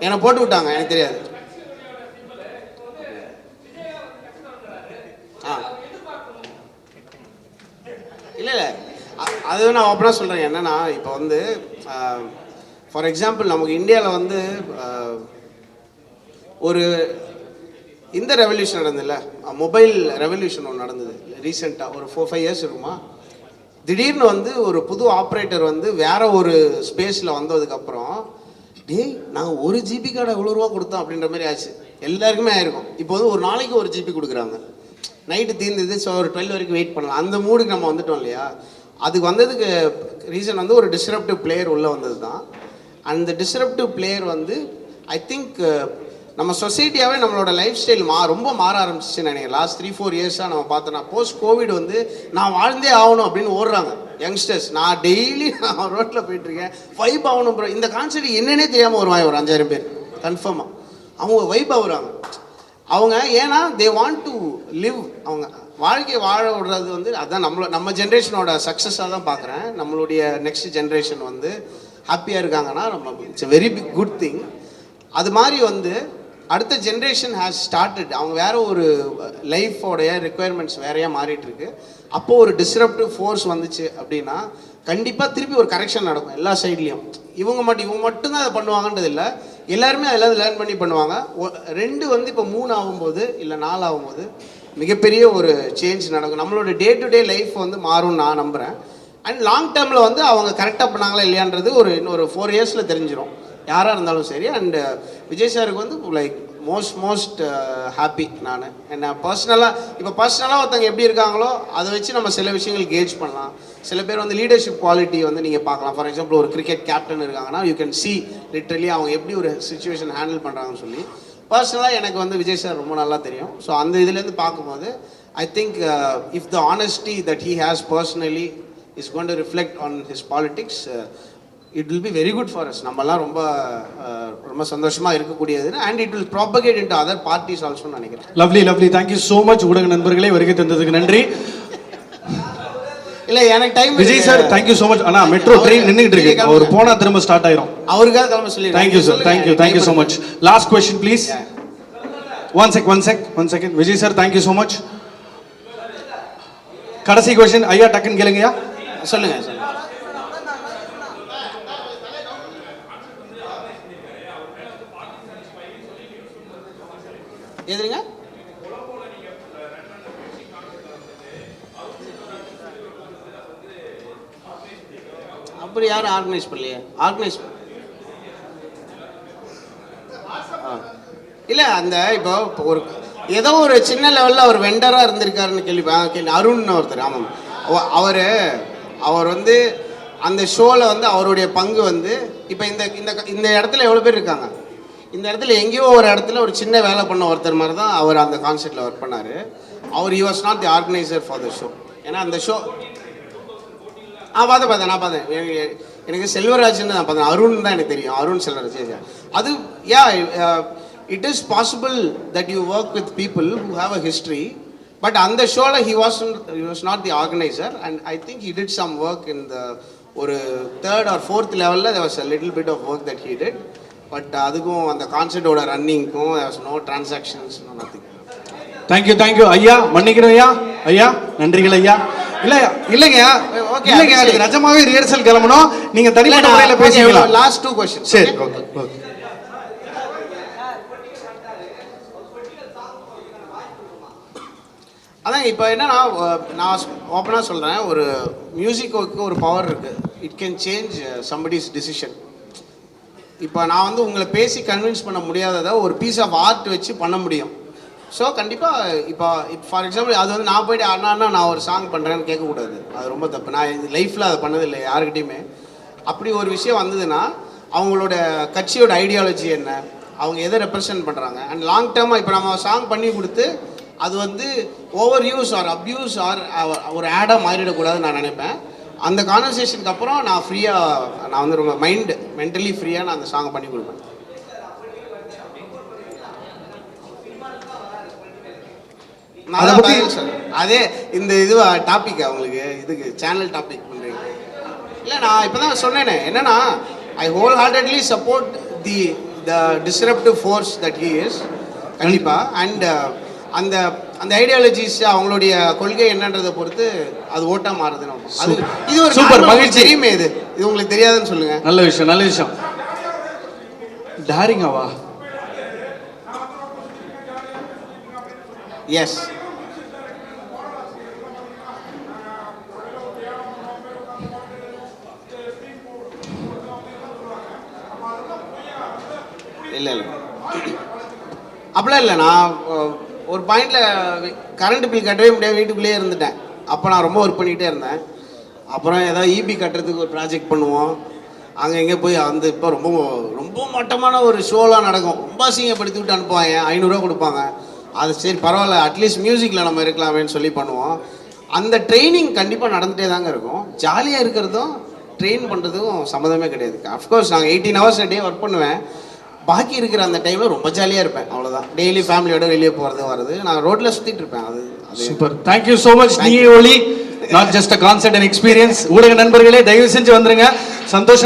என்னை போட்டு விட்டாங்க, எனக்கு தெரியாது. ஆ இல்லை அது நான் ஓப்பனாக சொல்கிறேன். என்னென்னா இப்போ வந்து ஃபார் எக்ஸாம்பிள் நமக்கு இந்தியாவில் வந்து ஒரு இந்த ரெவல்யூஷன் நடந்ததுல, மொபைல் ரெவல்யூஷன் ஒன்று நடந்தது ரீசெண்டாக, ஒரு 4-5 இயர்ஸ் இருக்குமா. திடீர்னு வந்து ஒரு புது ஆப்ரேட்டர் வந்து வேற ஒரு ஸ்பேஸில் வந்ததுக்கப்புறம், டேய் நாங்கள் 1 GB கார்டு எவ்வளோ ரூபா கொடுத்தோம் அப்படின்ற மாதிரி ஆச்சு. எல்லாருக்குமே ஆயிருக்கும். இப்போ வந்து ஒரு நாளைக்கு 1 GB கொடுக்குறாங்க, நைட்டு தீர்ந்தது, ஸோ ஒரு 12 வரைக்கும் வெயிட் பண்ணலாம். அந்த மூடுக்கு நம்ம வந்துட்டோம் இல்லையா. அதுக்கு வந்ததுக்கு ரீசன் வந்து ஒரு டிஸ்ரப்டிவ் பிளேயர் உள்ளே வந்தது தான். அந்த டிஸ்ரப்டிவ் பிளேயர் வந்து ஐ திங்க் நம்ம சொசைட்டியாகவே நம்மளோட லைஃப் ஸ்டைல் ரொம்ப மாற ஆரம்பிச்சிச்சுன்னு நினைக்கிறேன். லாஸ்ட் 3-4 இயர்ஸாக நம்ம பார்த்தோன்னா போஸ்ட் கோவிட் வந்து நான் வாழ்ந்தே ஆகணும் அப்படின்னு ஓடுறாங்க யங்ஸ்டர்ஸ். நான் டெய்லி நான் ரோட்டில் போயிட்டுருக்கேன், வைப் ஆகணும் ப்ரோ. இந்த கான்செப்ட் என்னன்னே தெரியாமல் வருவாங்க ஒரு 5,000 பேர் கன்ஃபார்மாக. அவங்க வைப் ஆகுறாங்க அவங்க, ஏன்னா தே வாண்ட் டு லிவ். அவங்க வாழ்க்கையை வாழ விடுறது வந்து அதான் நம்ம ஜென்ரேஷனோட சக்ஸஸாக தான் பார்க்குறேன். நம்மளுடைய நெக்ஸ்ட் ஜென்ரேஷன் வந்து ஹாப்பியாக இருக்காங்கன்னா நம்ம it's a very big good thing. அது மாதிரி வந்து அடுத்த ஜென்ரேஷன் ஹேஸ் ஸ்டார்டட். அவங்க வேற ஒரு லைஃபோடைய ரெக்குயர்மெண்ட்ஸ் வேறையாக மாறிட்டு இருக்கு. அப்போது ஒரு டிஸ்ரப்டிவ் ஃபோர்ஸ் வந்துச்சு அப்படின்னா கண்டிப்பாக திருப்பி ஒரு கரெக்ஷன் நடக்கும் எல்லா சைட்லேயும். இவங்க மட்டும்தான் அதை பண்ணுவாங்கன்றது இல்லை, எல்லாருமே அதில் லேர்ன் பண்ணி பண்ணுவாங்க. 2 வந்து இப்போ 3 ஆகும்போது இல்லை 4 ஆகும்போது மிகப்பெரிய ஒரு சேஞ்ச் நடக்கும். நம்மளோட டே டு டே லைஃப் வந்து மாறும்னு நான் நம்புகிறேன். அண்ட் லாங் டேர்மில் வந்து அவங்க கரெக்டாக பண்ணாங்களா இல்லையான்றது இன்னொரு 4 இயர்ஸில் தெரிஞ்சிடும் யாராக இருந்தாலும் சரி. அண்ட் விஜய் சாருக்கு வந்து லைக் மோஸ்ட் ஹாப்பி. நான் என்ன பர்சனலாக ஒருத்தவங்க எப்படி இருக்காங்களோ அதை வச்சு நம்ம சில விஷயங்கள் கேஜ் பண்ணலாம். சில பேர் வந்து லீடர்ஷிப் குவாலிட்டி வந்து நீங்கள் பார்க்கலாம். ஃபார் எக்ஸாம்பிள் ஒரு கிரிக்கெட் கேப்டன் இருக்காங்கன்னா யூ கேன் சி லிட்ரலி அவங்க எப்படி ஒரு சுச்சுவேஷன் ஹேண்டில் பண்ணுறாங்கன்னு சொல்லி. பர்சனலாக எனக்கு வந்து விஜய் சார் ரொம்ப நல்லா தெரியும். ஸோ அந்த இதுலேருந்து பார்க்கும்போது I think if the honesty that he has personally is going to reflect on his politics, it will be very good for us. நம்மலாம் ரொம்ப சந்தோஷமாக இருக்கக்கூடியது. And it will propagate into other parties ஆல்சோன்னு நினைக்கிறேன். Lovely. Thank you so much. ஊடக நண்பர்களே வருகை தந்ததுக்கு நன்றி. இல்லை எனக்கு time. Vijay sir thank you so much. ஆனால் மெட்ரோ ட்ரெயின் நின்றுட்டு இருக்கு, அவர் போனால் திரும்ப ஸ்டார்ட் ஆயிரும். அவருக்காக கிளம்ப சொல்லி. Thank you sir, thank you so much. Last question please. One second. Vijay sir thank you so much. கடைசி கொஸ்டின் ஐயா, டக்குன்னு கேளுங்கய்யா. சொல்லுங்க. எதுங்க? அப்படி யாரும் ஆர்கனைஸ் பண்ணலையே. இல்லை அந்த இப்போ ஒரு ஏதோ ஒரு சின்ன லெவலில் அவர் வெண்டராக இருந்திருக்காருன்னு கேள்வி அருண் ஒருத்தர். ஆமாம், அவர் வந்து அந்த ஷோவில் வந்து அவருடைய பங்கு வந்து இப்போ இந்த இடத்துல எவ்வளோ பேர் இருக்காங்க. இந்த இடத்துல எங்கேயோ ஒரு இடத்துல ஒரு சின்ன வேலை பண்ண ஒருத்தர் மாதிரி தான் அவர் அந்த கான்செப்டில் ஒர்க் பண்ணார். அவர் he was not the organizer for the show. ஏன்னா அந்த ஷோ பார்த்தேன் நான் பார்த்தேன். எனக்கு செல்வராஜ்னு நான் பார்த்தேன், அருண் தான் எனக்கு தெரியும், அருண் செல்வராஜ். அது it is possible that you work with people who have a history. But அந்த ஷோவில் he was not the organizer and I think he did some work in the ஒரு 3rd or 4th லெவலில் there was a little bit of work that he did. But அதுக்கும் அந்த கான்செப்டோட ரன்னிங்க்கும் there was no transactions, no nothing. Thank you ஐயா. மன்னிக்கிறோம் ஐயா. நன்றிகள் ஐயா. இல்லைங்க அதுக்கு நிஜமாவே ரிஹர்சல் கிளம்பணும். நீங்க தனிப்பட்ட முறையில் பேசிக்கலாம். Last 2 questions. சரி, ஓகே. அதான் இப்போ என்னன்னா, நான் ஓப்பனாக சொல்கிறேன், ஒரு மியூசிக்கு ஒரு பவர் இருக்குது. It can change somebody's decision. இப்போ நான் வந்து உங்களை பேசி கன்வின்ஸ் பண்ண முடியாததை ஒரு பீஸ் ஆஃப் ஆர்ட் வச்சு பண்ண முடியும். ஸோ கண்டிப்பாக இப்போ ஃபார் எக்ஸாம்பிள் அது வந்து நான் போய்ட்டு அண்ணா நான் ஒரு சாங் பண்ணுறேன்னு கேட்கக்கூடாது. அது ரொம்ப தப்பு. நான் இது லைஃப்பில் அதை பண்ணதில்லை யாருக்கிட்டையுமே. அப்படி ஒரு விஷயம் வந்ததுன்னா அவங்களோட கட்சியோட ஐடியாலஜி என்ன, அவங்க எதை ரெப்ரசன்ட் பண்ணுறாங்க, அண்ட் லாங் டேர்மாக இப்போ நம்ம சாங் பண்ணி கொடுத்து அது வந்து overuse or abuse or ஒரு ஆடாக மாறிடக்கூடாதுன்னு நான் நினைப்பேன். அந்த கான்வர்சேஷனுக்கு அப்புறம் நான் ஃப்ரீயாக நான் வந்து ரொம்ப மென்டலி ஃப்ரீயாக நான் அந்த சாங்கை பண்ணி கொடுப்பேன். அதே இந்த இது டாபிக் அவங்களுக்கு இதுக்கு சேனல் டாபிக் பண்ணுறீங்க இல்லை, நான் இப்போ தான் சொன்னேனே என்னன்னா, I wholeheartedly support the disruptive force that he is கண்டிப்பாக. அண்ட் அந்த அந்த ஐடியாலஜிஸ் அவங்களுடைய கொள்கை என்னன்றதை பொறுத்து அது ஓட்டா மாறுது. நம்ம அது இது ஒரு சூப்பர் மகிழ்ச்சி. தெரியுமே, இது உங்களுக்கு தெரியாதுன்னு சொல்லுங்க. நல்ல விஷயம், நல்ல விஷயம். டாரிங்காவா? எஸ். இல்லை இல்லை அப்படிலாம் இல்லை. நான் ஒரு பாயிண்டில் கரண்ட் பில் கட்டவே முடியாது, வீட்டுக்குள்ளேயே இருந்துட்டேன். அப்போ நான் ரொம்ப ஒர்க் பண்ணிகிட்டே இருந்தேன். அப்புறம் ஏதாவது இபி கட்டுறதுக்கு ஒரு ப்ராஜெக்ட் பண்ணுவோம், அங்கே எங்கே போய் அந்த இப்போ ரொம்ப ரொம்ப மட்டமான ஒரு ஷோலாம் நடக்கும், ரொம்ப அசிங்கப்படுத்தி விட்டு அனுப்புவாங்க, 500 ரூபா கொடுப்பாங்க. அது சரி பரவாயில்ல, அட்லீஸ்ட் மியூசிக்கில் நம்ம இருக்கலாமேன்னு சொல்லி பண்ணுவோம். அந்த ட்ரைனிங் கண்டிப்பாக நடந்துகிட்டே தாங்க இருக்கும். ஜாலியாக இருக்கிறதும் ட்ரெயின் பண்ணுறதுக்கும் சம்மந்தமே கிடையாது. அஃப்கோர்ஸ் நாங்கள் 18 hours a day ஒர்க் பண்ணுவேன். பாக்கி இருக்கிற அந்த டைமில் ரொம்ப ஜாலியாக இருப்பேன், அவ்வளோதான். டெய்லி ஃபேமிலியோட வெளியே போகிறது வர்றது, நான் ரோட்டில் சுற்றிட்டு இருப்பேன். அது சூப்பர். Thank you so much. நீயே ஒளி, not just a concert and experience. ஊடக நண்பர்களே தயவு செஞ்சு வந்துருங்க. சந்தோஷம்.